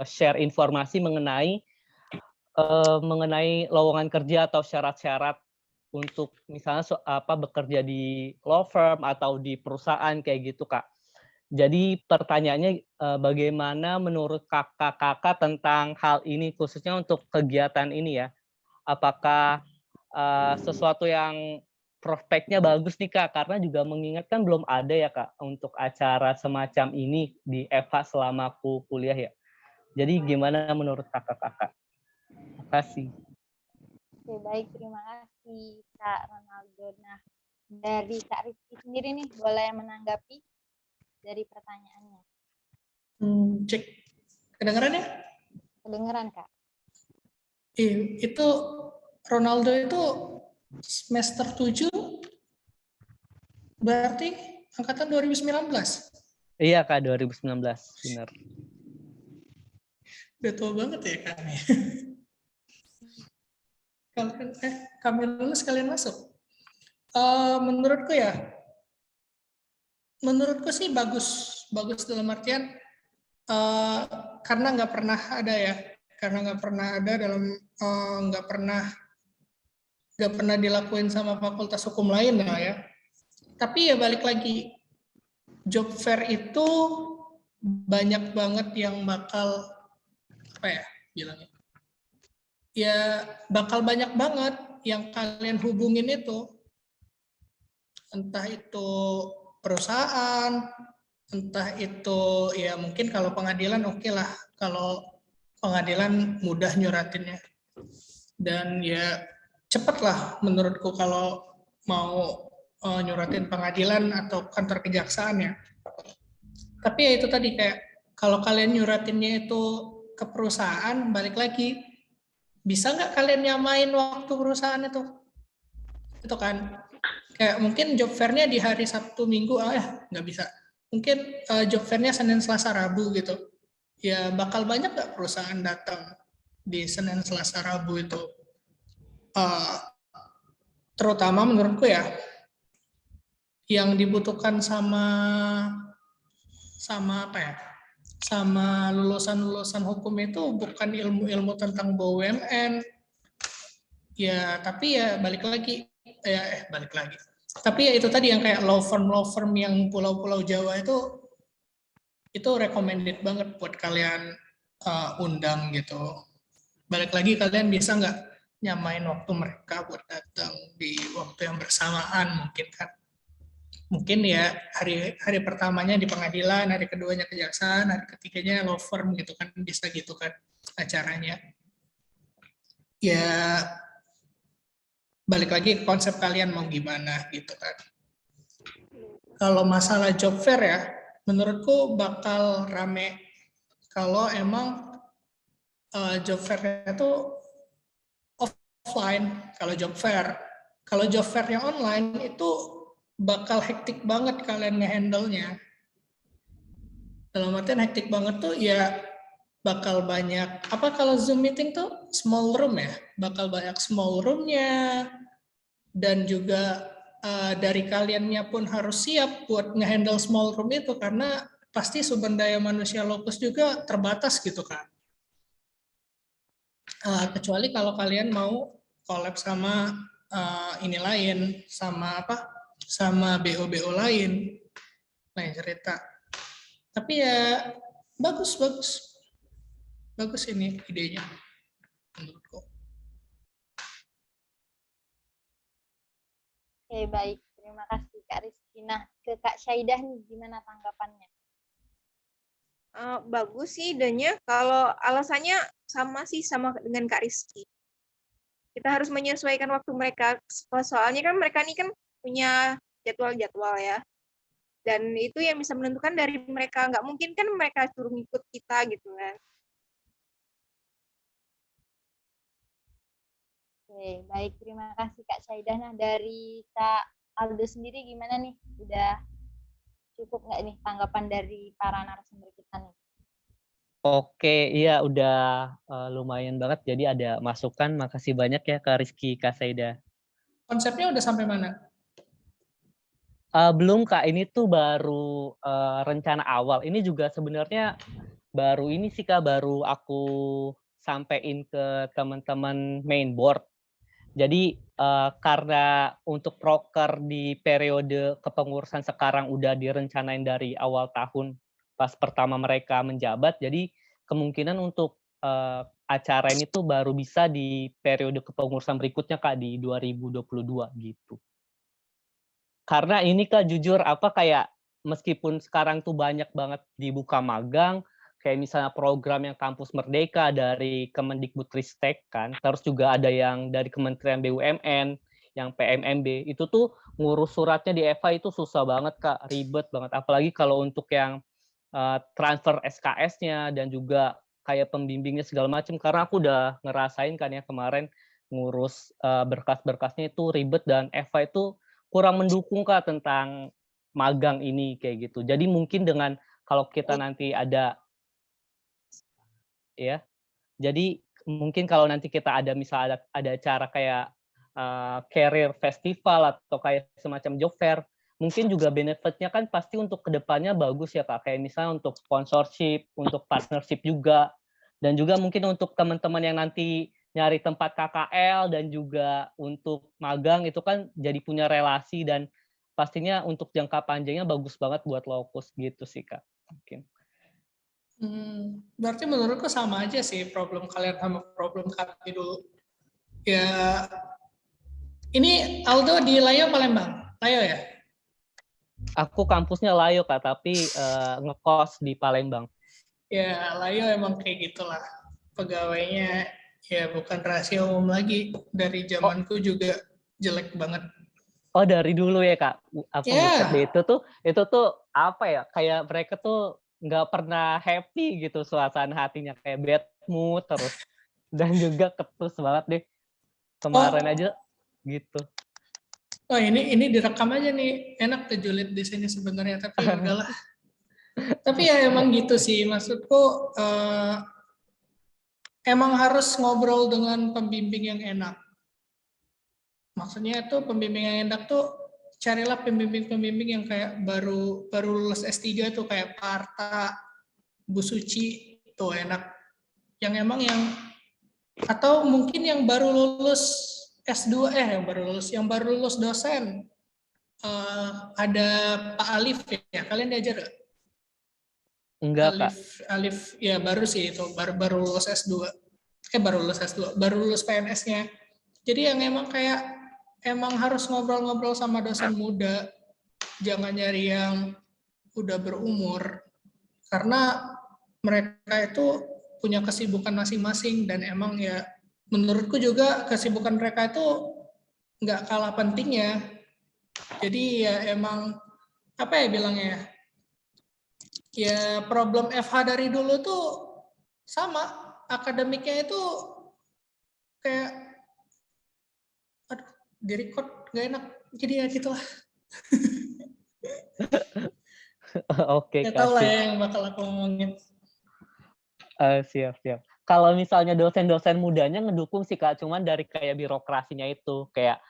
share informasi mengenai lowongan kerja atau syarat-syarat untuk misalnya bekerja di law firm atau di perusahaan kayak gitu Kak. Jadi pertanyaannya bagaimana menurut kakak-kakak tentang hal ini khususnya untuk kegiatan ini ya? Apakah sesuatu yang prospeknya bagus nih Kak? Karena juga mengingatkan belum ada ya Kak untuk acara semacam ini di EVA selama aku kuliah ya. Jadi gimana menurut kakak-kakak? Terima kasih. Oke, baik. Terima kasih, Kak Ronaldo. Nah, dari Kak Rizky sendiri nih, boleh menanggapi dari pertanyaannya? Cek. Kedengeran ya? Kedengeran, Kak. Itu Ronaldo itu semester 7 berarti angkatan 2019. Iya Kak, 2019, benar. Udah tua banget ya kami. Kami lulus kalian masuk. Menurutku sih bagus dalam artian karena nggak pernah ada dalam nggak pernah dilakuin sama fakultas hukum lain ya. Tapi ya balik lagi, job fair itu banyak banget yang bakal bakal banyak banget yang kalian hubungin itu, entah itu perusahaan, entah itu ya mungkin kalau pengadilan oke lah, kalau pengadilan mudah nyuratinnya dan ya cepet lah menurutku kalau mau nyuratin pengadilan atau kantor kejaksaan ya. Tapi ya itu tadi kayak kalau kalian nyuratinnya itu ke perusahaan, balik lagi bisa nggak kalian nyamain waktu perusahaan itu kan kayak mungkin job fair-nya di hari Sabtu Minggu nggak bisa, mungkin job fair-nya Senin Selasa Rabu gitu ya, bakal banyak nggak perusahaan datang di Senin Selasa Rabu itu, terutama menurutku ya yang dibutuhkan sama lulusan hukum itu bukan ilmu tentang BUMN ya, tapi ya balik lagi tapi ya itu tadi yang kayak law firm yang pulau-pulau Jawa itu recommended banget buat kalian undang gitu. Balik lagi kalian bisa nggak nyamain waktu mereka buat datang di waktu yang bersamaan, mungkin ya hari pertamanya di pengadilan, hari keduanya kejaksaan, hari ketiganya law firm gitu kan, bisa gitu kan acaranya. Ya balik lagi ke konsep kalian mau gimana gitu kan. Kalau masalah job fair ya, menurutku bakal rame kalau emang job fair itu offline. Kalau job fair yang online itu bakal hektik banget kalian ngehandle-nya. Dalam artian hektik banget tuh ya bakal banyak, kalau Zoom meeting tuh small room ya, bakal banyak small room-nya, dan juga dari kaliannya pun harus siap buat ngehandle small room itu, karena pasti sumber daya manusia Lokus juga terbatas gitu kan. Kecuali kalau kalian mau collab sama ini lain, sama sama BO-BO lain cerita. Tapi ya bagus ini idenya menurutku. Oke, baik. Terima kasih Kak Rizky. Nah, ke Kak Syaidah nih, gimana tanggapannya? Bagus sih idenya. Kalau alasannya sama dengan Kak Rizky. Kita harus menyesuaikan waktu mereka. Soalnya kan mereka ini kan punya jadwal-jadwal ya. Dan itu yang bisa menentukan dari mereka. Nggak mungkin kan mereka suruh ngikut kita gitu kan. Oke, baik. Terima kasih Kak Syaidah. Nah, dari Kak Aldo sendiri gimana nih? Udah cukup nggak nih tanggapan dari para narasumber kita nih? Oke, iya udah lumayan banget. Jadi ada masukan. Makasih banyak ya Kak Rizky, Kak Saida. Konsepnya udah sampai mana? Belum Kak, ini tuh baru rencana awal. Ini juga sebenarnya baru ini sih Kak, baru aku sampein ke teman-teman main board. Jadi karena untuk proker di periode kepengurusan sekarang udah direncanain dari awal tahun pas pertama mereka menjabat, jadi kemungkinan untuk acara ini tuh baru bisa di periode kepengurusan berikutnya Kak, di 2022 gitu. Karena ini Kak jujur kayak meskipun sekarang tuh banyak banget dibuka magang, kayak misalnya program yang Kampus Merdeka dari Kemendikbudristek kan, terus juga ada yang dari Kementerian BUMN, yang PMMB, itu tuh ngurus suratnya di EVA itu susah banget Kak, ribet banget. Apalagi kalau untuk yang transfer SKS-nya dan juga kayak pembimbingnya segala macam, karena aku udah ngerasain kan ya kemarin ngurus berkas-berkasnya itu ribet dan EVA itu kurang mendukung Kak tentang magang ini kayak gitu. Jadi mungkin dengan kalau kita nanti ada ya. Jadi mungkin kalau nanti kita ada misalnya ada acara kayak career festival atau kayak semacam job fair, mungkin juga benefitnya kan pasti untuk kedepannya bagus ya Kak. Kayak misalnya untuk sponsorship, untuk partnership juga, dan juga mungkin untuk teman-teman yang nanti nyari tempat KKL dan juga untuk magang itu kan jadi punya relasi dan pastinya untuk jangka panjangnya bagus banget buat Locus gitu sih Kak. Mungkin. Berarti menurutku sama aja sih problem kalian sama problem kami dulu. Ya, ini Aldo di Layo Palembang, Layo ya? Aku kampusnya Layo Kak, tapi ngekos di Palembang. Ya, Layo emang kayak gitulah. Pegawainya ya bukan rahasia umum lagi. Dari zamanku juga jelek banget. Oh dari dulu ya Kak, buset deh itu tuh apa ya, kayak mereka tuh nggak pernah happy gitu suasana hatinya, kayak bad mood terus, dan juga ketus banget deh, kemarin aja gitu. Oh ini direkam aja nih, enak tuh julid di sini sebenarnya, tapi udahlah. Tapi ya emang gitu sih, maksudku emang harus ngobrol dengan pembimbing yang enak. Maksudnya itu pembimbing yang enak tuh carilah pembimbing-pembimbing yang kayak baru lulus S3 tuh kayak Parta, Bu Suci tuh enak. Yang emang atau mungkin yang baru lulus S2 yang baru lulus dosen. Ada Pak Alif ya, kalian diajar gak? Enggak Kak. Alif ya baru sih itu, baru lulus S2. Baru lulus PNS-nya. Jadi yang emang harus ngobrol-ngobrol sama dosen muda, jangan nyari yang udah berumur, karena mereka itu punya kesibukan masing-masing dan emang ya menurutku juga kesibukan mereka itu nggak kalah pentingnya. Jadi ya emang apa ya bilangnya ya problem FH dari dulu tuh sama, akademiknya itu kayak di record gak enak, jadi ya gitulah. Oke, Gak tau lah ya yang bakal aku ngomongin. Siap. Kalau misalnya dosen-dosen mudanya ngedukung sih Kak, cuman dari kayak birokrasinya itu kayak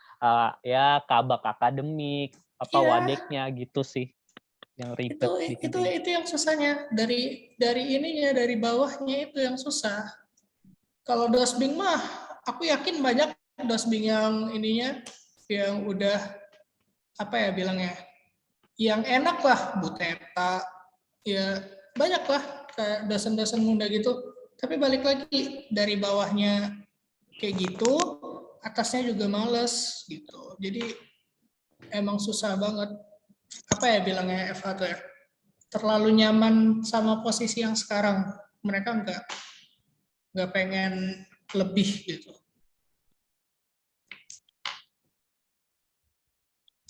ya kabak akademik, wadeknya gitu sih yang ribet. Itu yang susahnya dari ininya, dari bawahnya itu yang susah. Kalau dosbing mah aku yakin banyak dosbing yang ininya yang udah apa ya bilangnya, yang enak lah, Bu Teta, ya banyak lah kayak dosen-dosen muda gitu. Tapi balik lagi dari bawahnya kayak gitu, atasnya juga males gitu. Jadi emang susah banget. Apa ya bilangnya FH tuh ya? Terlalu nyaman sama posisi yang sekarang. Mereka nggak pengen lebih gitu.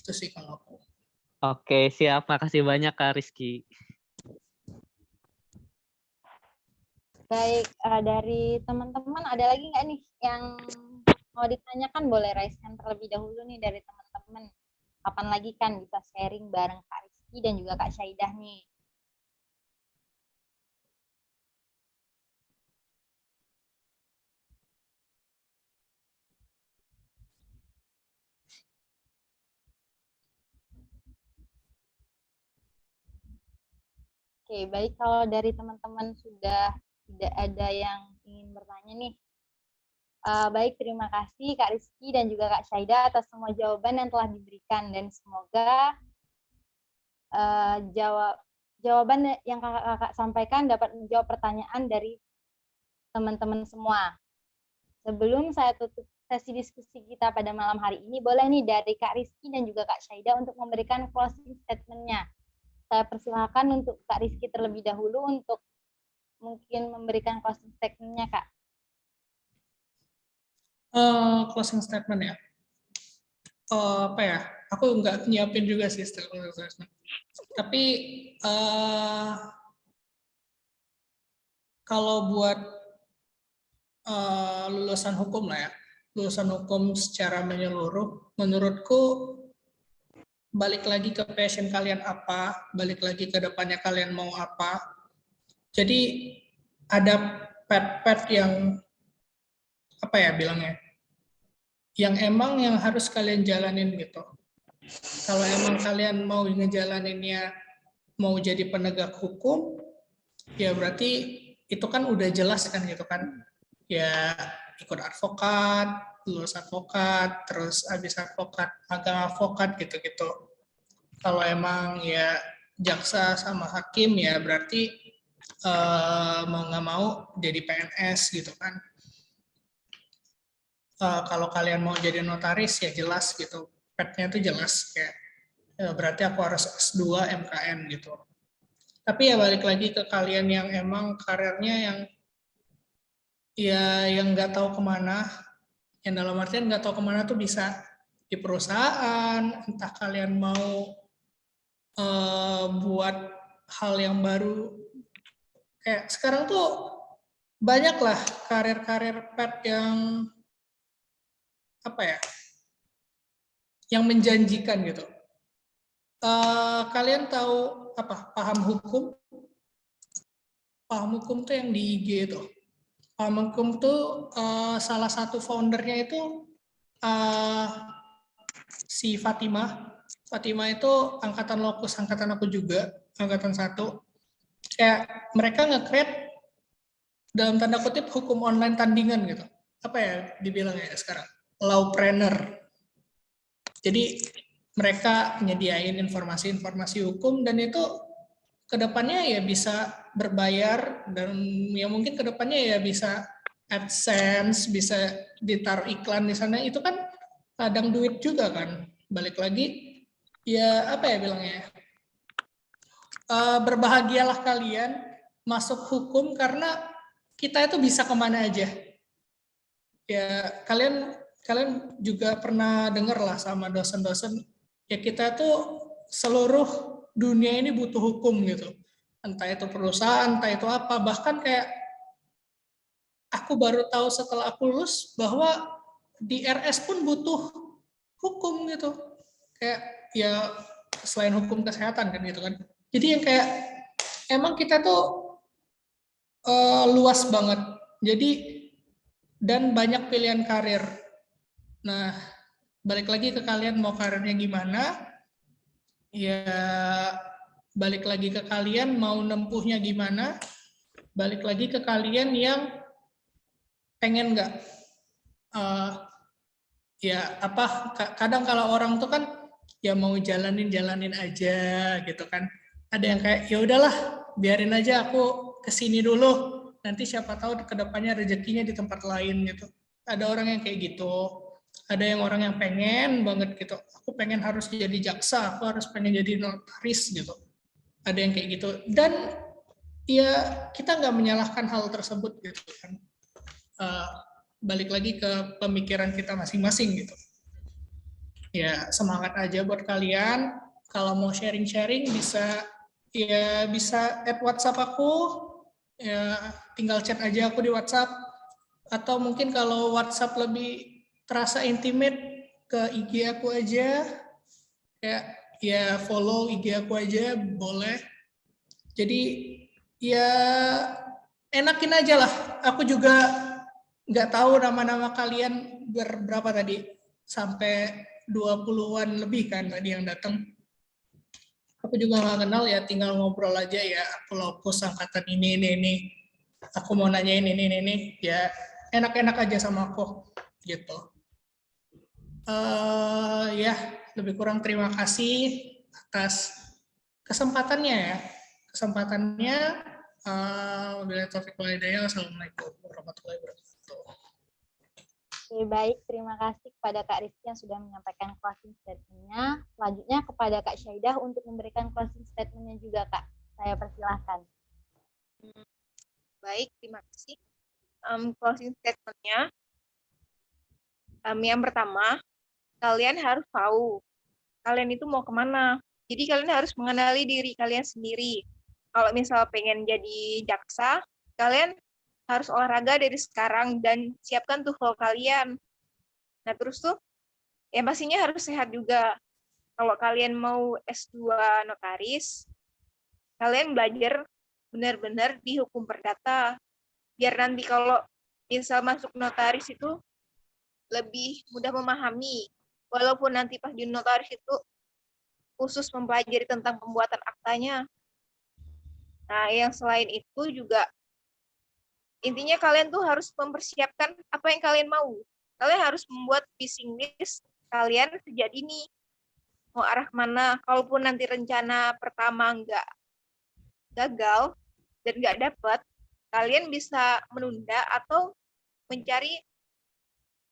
Itu sih kalau aku. Oke, siap. Makasih banyak Kak Rizky. Baik, dari teman-teman ada lagi nggak nih yang mau ditanyakan? Boleh raise hand terlebih dahulu nih dari teman-teman. Kapan lagi kan bisa sharing bareng Kak Rizky dan juga Kak Syaidah nih. Oke, baik, kalau dari teman-teman sudah tidak ada yang ingin bertanya nih. Baik, terima kasih Kak Rizky dan juga Kak Syaidah atas semua jawaban yang telah diberikan, dan semoga jawaban yang kakak-kakak sampaikan dapat menjawab pertanyaan dari teman-teman semua. Sebelum saya tutup sesi diskusi kita pada malam hari ini, boleh nih dari Kak Rizky dan juga Kak Syaidah untuk memberikan closing statement-nya. Saya persilahkan untuk Kak Rizky terlebih dahulu untuk mungkin memberikan closing statement-nya, Kak. Closing statement ya. Apa ya? Aku nggak nyiapin juga sih statement. Tapi kalau buat lulusan hukum lah ya, lulusan hukum secara menyeluruh, menurutku balik lagi ke passion kalian apa, balik lagi ke depannya kalian mau apa. Jadi ada path yang apa ya bilangnya, yang emang yang harus kalian jalanin gitu. Kalau emang kalian mau ngejalaninnya mau jadi penegak hukum, ya berarti itu kan udah jelas kan gitu kan. Ya ikut advokat, lulus advokat, terus habis advokat, magang advokat gitu-gitu. Kalau emang ya jaksa sama hakim ya berarti mau nggak mau jadi PNS gitu kan. Kalau kalian mau jadi notaris ya jelas gitu, petnya itu jelas kayak berarti aku harus S2 MKN gitu. Tapi ya balik lagi ke kalian yang emang karirnya yang nggak tahu kemana, yang dalam artian nggak tahu kemana tuh bisa di perusahaan, entah kalian mau buat hal yang baru. Kayak sekarang tuh banyak lah karir-karir pet yang apa ya, yang menjanjikan gitu. Kalian tahu apa paham hukum? Paham hukum tuh yang di IG itu. Paham hukum tuh salah satu foundernya itu si Fatimah. Fatimah itu angkatan Lokus, angkatan aku juga, angkatan 1. Kayak mereka nge-create dalam tanda kutip hukum online tandingan gitu. Apa ya dibilangnya sekarang? Lawpreneur. Jadi mereka nyediain informasi-informasi hukum dan itu kedepannya ya bisa berbayar dan ya mungkin kedepannya ya bisa AdSense, bisa ditaruh iklan di sana, itu kan ladang duit juga kan. Balik lagi ya apa ya bilangnya, berbahagialah kalian masuk hukum karena kita itu bisa kemana aja. Ya kalian juga pernah dengar lah sama dosen-dosen, ya kita tuh seluruh dunia ini butuh hukum gitu. Entah itu perusahaan, entah itu apa. Bahkan kayak aku baru tahu setelah aku lulus bahwa di RS pun butuh hukum gitu. Kayak ya selain hukum kesehatan kan gitu kan. Jadi yang kayak emang kita tuh luas banget. Jadi dan banyak pilihan karir. Nah, balik lagi ke kalian mau karirnya gimana, ya balik lagi ke kalian mau nempuhnya gimana, balik lagi ke kalian yang pengen nggak, ya apa, kadang kalau orang tuh kan ya mau jalanin aja gitu kan. Ada yang kayak ya udahlah biarin aja aku kesini dulu, nanti siapa tahu kedepannya rezekinya di tempat lain gitu. Ada orang yang kayak gitu, ada yang orang yang pengen banget gitu, aku pengen harus jadi jaksa, aku harus pengen jadi notaris gitu. Ada yang kayak gitu, dan ya kita nggak menyalahkan hal tersebut gitu kan. Balik lagi ke pemikiran kita masing-masing gitu. Ya semangat aja buat kalian. Kalau mau sharing-sharing bisa add WhatsApp aku, ya tinggal chat aja aku di WhatsApp, atau mungkin kalau WhatsApp lebih terasa intimate ke IG aku aja, ya follow IG aku aja boleh. Jadi ya enakin aja lah. Aku juga nggak tahu nama-nama kalian berapa tadi, sampai 20-an lebih kan tadi yang datang. Aku juga nggak kenal ya, tinggal ngobrol aja ya. Aku Lopus angkatan ini. Aku mau nanyain ini. Ya enak-enak aja sama aku gitu. Ya lebih kurang terima kasih atas kesempatannya ya. Wabillahi taufiq wal hidayah. Wassalamualaikum warahmatullahi wabarakatuh. Oke, baik. Terima kasih kepada Kak Rizky yang sudah menyampaikan closing statement-nya. Selanjutnya kepada Kak Syaidah untuk memberikan closing statement-nya juga, Kak. Saya persilahkan. Baik, terima kasih. Closing statement-nya, yang pertama, kalian harus tahu kalian itu mau kemana. Jadi kalian harus mengenali diri kalian sendiri. Kalau misal pengen jadi jaksa, kalian harus olahraga dari sekarang dan siapkan TOEFL kalian. Nah terus tuh, ya pastinya harus sehat juga. Kalau kalian mau S2 notaris, kalian belajar benar-benar di hukum perdata. Biar nanti kalau misal masuk notaris itu lebih mudah memahami. Walaupun nanti pas di notaris itu khusus mempelajari tentang pembuatan aktanya. Nah, yang selain itu juga intinya kalian tuh harus mempersiapkan apa yang kalian mau. Kalian harus membuat vising list kalian sejak dini. Mau arah mana, kalaupun nanti rencana pertama nggak gagal dan nggak dapat, kalian bisa menunda atau mencari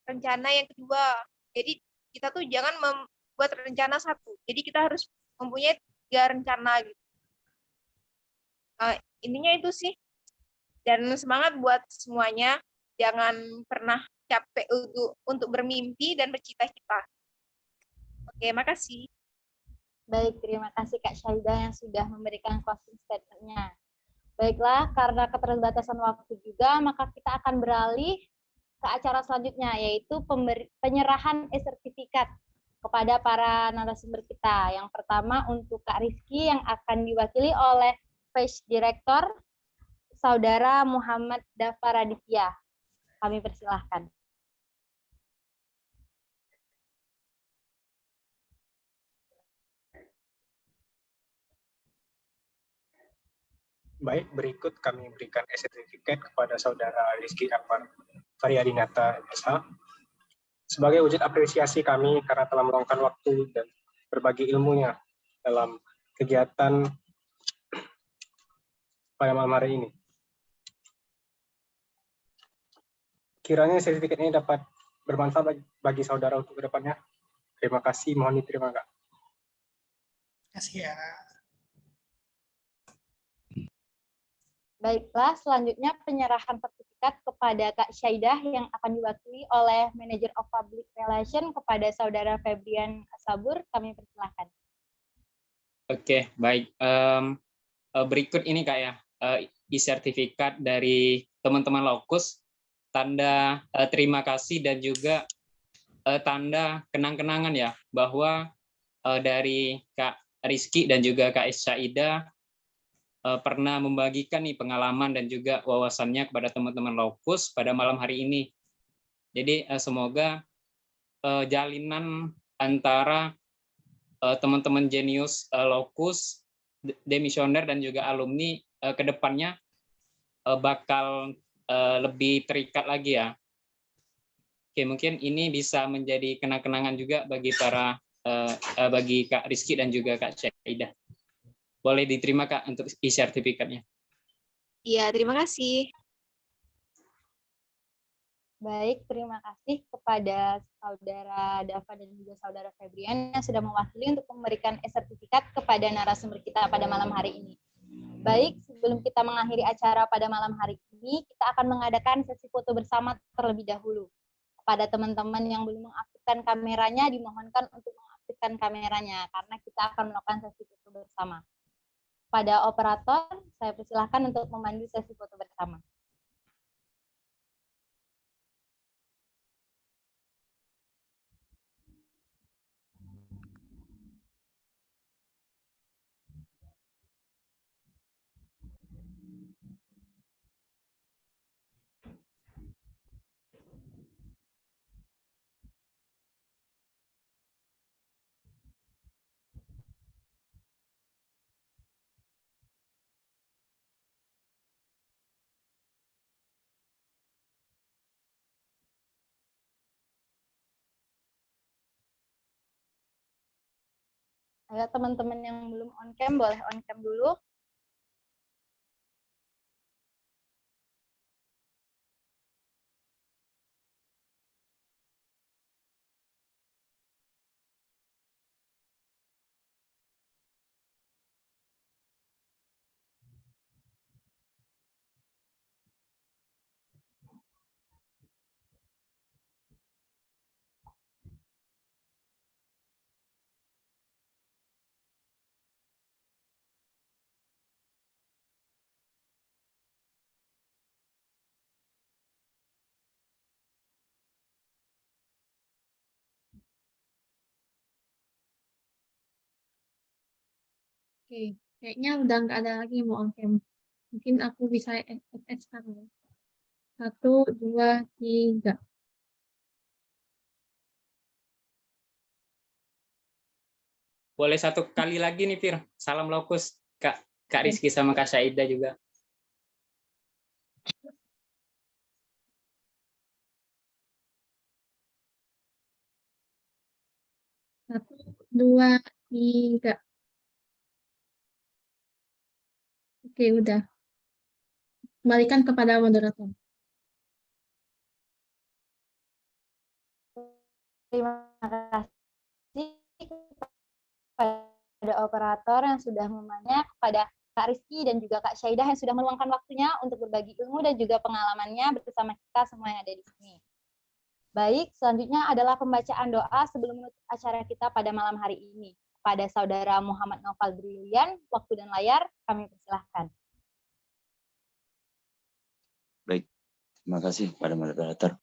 rencana yang kedua. Jadi kita tuh jangan membuat rencana satu. Jadi kita harus mempunyai 3 rencana gitu. Intinya itu sih. Dan semangat buat semuanya. Jangan pernah capek untuk bermimpi dan bercita-cita. Oke, makasih. Baik, terima kasih Kak Syaidah yang sudah memberikan closing statement-nya. Baiklah, karena keterbatasan waktu juga, maka kita akan beralih ke acara selanjutnya, yaitu penyerahan e-sertifikat kepada para narasumber kita. Yang pertama untuk Kak Rizky yang akan diwakili oleh Vice Director Saudara Muhammad Dafar Aditya. Kami persilahkan. Baik, berikut kami berikan e-sertifikat kepada Saudara Rizky Akbar Faryadinata, SH, sebagai wujud apresiasi kami karena telah meluangkan waktu dan berbagi ilmunya dalam kegiatan pada malam hari ini. Kiranya sertifikat ini dapat bermanfaat bagi saudara untuk kedepannya. Terima kasih, mohon diterima, Kak. Terima kasih ya. Baiklah, selanjutnya penyerahan sertifikat kepada Kak Syaidah yang akan diwakili oleh Manager of Public Relation kepada Saudara Febrian Sabur. Kami persilahkan. Oke, baik. Berikut ini Kak ya, e-sertifikat dari teman-teman Lokus, tanda terima kasih dan juga tanda kenang-kenangan ya, bahwa dari Kak Rizky dan juga Kak Syaidah pernah membagikan nih pengalaman dan juga wawasannya kepada teman-teman Lokus pada malam hari ini. Jadi semoga jalinan antara teman-teman Jenius Lokus, demisioner dan juga alumni ke depannya bakal lebih terikat lagi ya. Oke, mungkin ini bisa menjadi kenang-kenangan juga bagi para bagi Kak Rizky dan juga Kak Syaidah. Boleh diterima Kak untuk e-sertifikatnya. Iya, terima kasih. Baik, terima kasih kepada Saudara Dava dan juga Saudara Febrian yang sudah mewakili untuk memberikan sertifikat kepada narasumber kita pada malam hari ini. Baik, sebelum kita mengakhiri acara pada malam hari ini, kita akan mengadakan sesi foto bersama terlebih dahulu. Kepada teman-teman yang belum mengaktifkan kameranya, dimohonkan untuk mengaktifkan kameranya, karena kita akan melakukan sesi foto bersama. Pada operator, saya persilahkan untuk memandu sesi foto bersama. Ayo teman-teman yang belum on cam, boleh on cam dulu. Oke, kayaknya udah nggak ada lagi yang mau on cam. Mungkin aku bisa SS sekarang. 1, 2, 3. Boleh satu kali lagi nih Fir. Salam lokus Kak Rizky sama Kak Syaidah juga. 1, 2, 3. Oke, udah. Kembalikan kepada moderator. Terima kasih kepada operator yang sudah memanya, kepada Kak Rizky dan juga Kak Syaidah yang sudah meluangkan waktunya untuk berbagi ilmu dan juga pengalamannya bersama kita semua yang ada di sini. Baik, selanjutnya adalah pembacaan doa sebelum menutup acara kita pada malam hari ini. Kepada Saudara Muhammad Noval Brilian, waktu dan layar kami persilahkan. Baik, terima kasih pada moderator.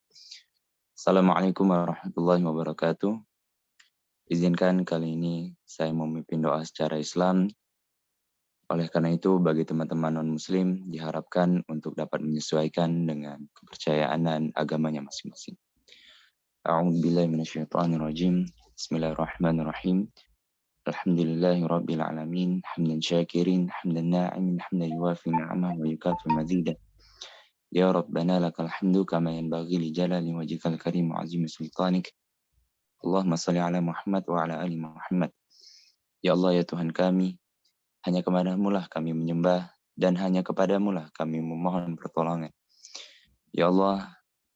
Assalamualaikum warahmatullahi wabarakatuh. Izinkan kali ini saya memimpin doa secara Islam. Oleh karena itu, bagi teman-teman non-muslim diharapkan untuk dapat menyesuaikan dengan kepercayaan dan agamanya masing-masing. A'udzubillahi minasyaitonirrajim. Bismillahirrahmanirrahim. Alhamdulillahirabbil alamin, hamdan syakirin, hamdan na'imin, hamdan yuwafi ni'amah wa yukafi mazidah. Ya Rabbana lakal hamdu kama yanbaghi li jalali wajhikal karim wa azimi sultanik. Allahumma salli ala Muhammad wa ala ali Muhammad. Ya Allah, ya Tuhan kami, hanya kepadamu lah kami menyembah dan hanya kepadamu lah kami memohon pertolongan. Ya Allah,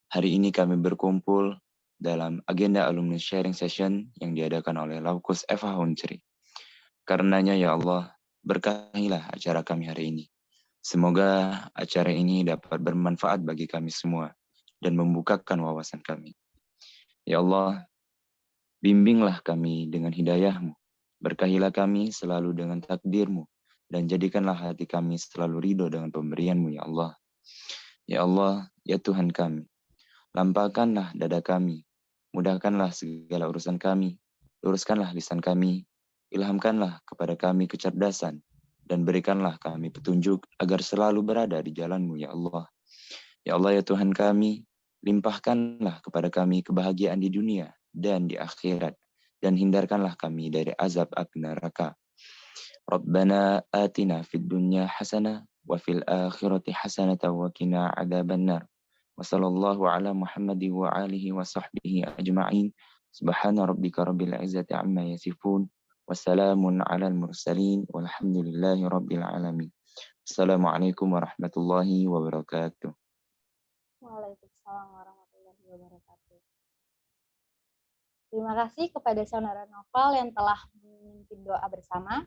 hari ini kami berkumpul dalam agenda alumni sharing session yang diadakan oleh Laukus FH Unsri. Karenanya ya Allah, berkahilah acara kami hari ini. Semoga acara ini dapat bermanfaat bagi kami semua dan membukakan wawasan kami. Ya Allah, bimbinglah kami dengan hidayah-Mu. Berkahilah kami selalu dengan takdir-Mu. Dan jadikanlah hati kami selalu ridho dengan pemberian-Mu, ya Allah. Ya Allah, ya Tuhan kami. Lampahkanlah dada kami. Mudahkanlah segala urusan kami. Luruskanlah lisan kami. Ilhamkanlah kepada kami kecerdasan. Dan berikanlah kami petunjuk agar selalu berada di jalan-Mu, ya Allah. Ya Allah, ya Tuhan kami, limpahkanlah kepada kami kebahagiaan di dunia dan di akhirat, dan hindarkanlah kami dari azab api neraka. Rabbana atina fid dunya hasanah wa fil akhirati hasanah wa qina adzabannar. Wa sallallahu ala Muhammadi wa alihi wa sahbihi ajma'in. Subhana rabbika rabbil izzati amma yasifun. Wassalamun alal mursalin. Walhamdulillahi rabbil alamin. Assalamualaikum warahmatullahi wabarakatuh. Waalaikumsalam warahmatullahi wabarakatuh. Terima kasih kepada Saudara Noval yang telah memimpin doa bersama.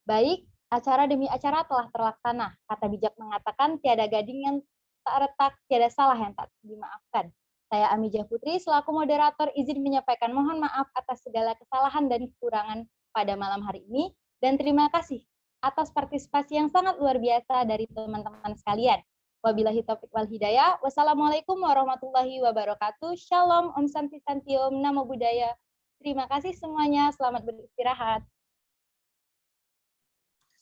Baik, acara demi acara telah terlaksana. Kata bijak mengatakan tiada gading yang tak retak, tiada salah yang tak dimaafkan. Saya Amijah Putri selaku moderator izin menyampaikan mohon maaf atas segala kesalahan dan kekurangan pada malam hari ini, dan terima kasih atas partisipasi yang sangat luar biasa dari teman-teman sekalian. Wabillahi taufiq wal hidayah. Wassalamualaikum warahmatullahi wabarakatuh. Shalom, Om Santi Santi Om, Namo Buddhaya. Terima kasih semuanya, selamat beristirahat.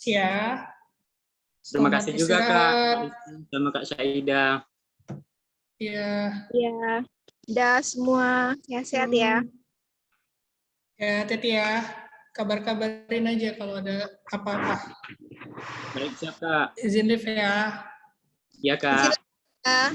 Ya. Terima Selamat kasih juga Kak istirahat. sama Kak Syaida. Ya. Ya, dah semua sehat-sehat ya. Ya, Teti ya. Kabar-kabarin aja kalau ada apa-apa. Baik, siap Kak. Izin live ya. Iya Kak. Ya.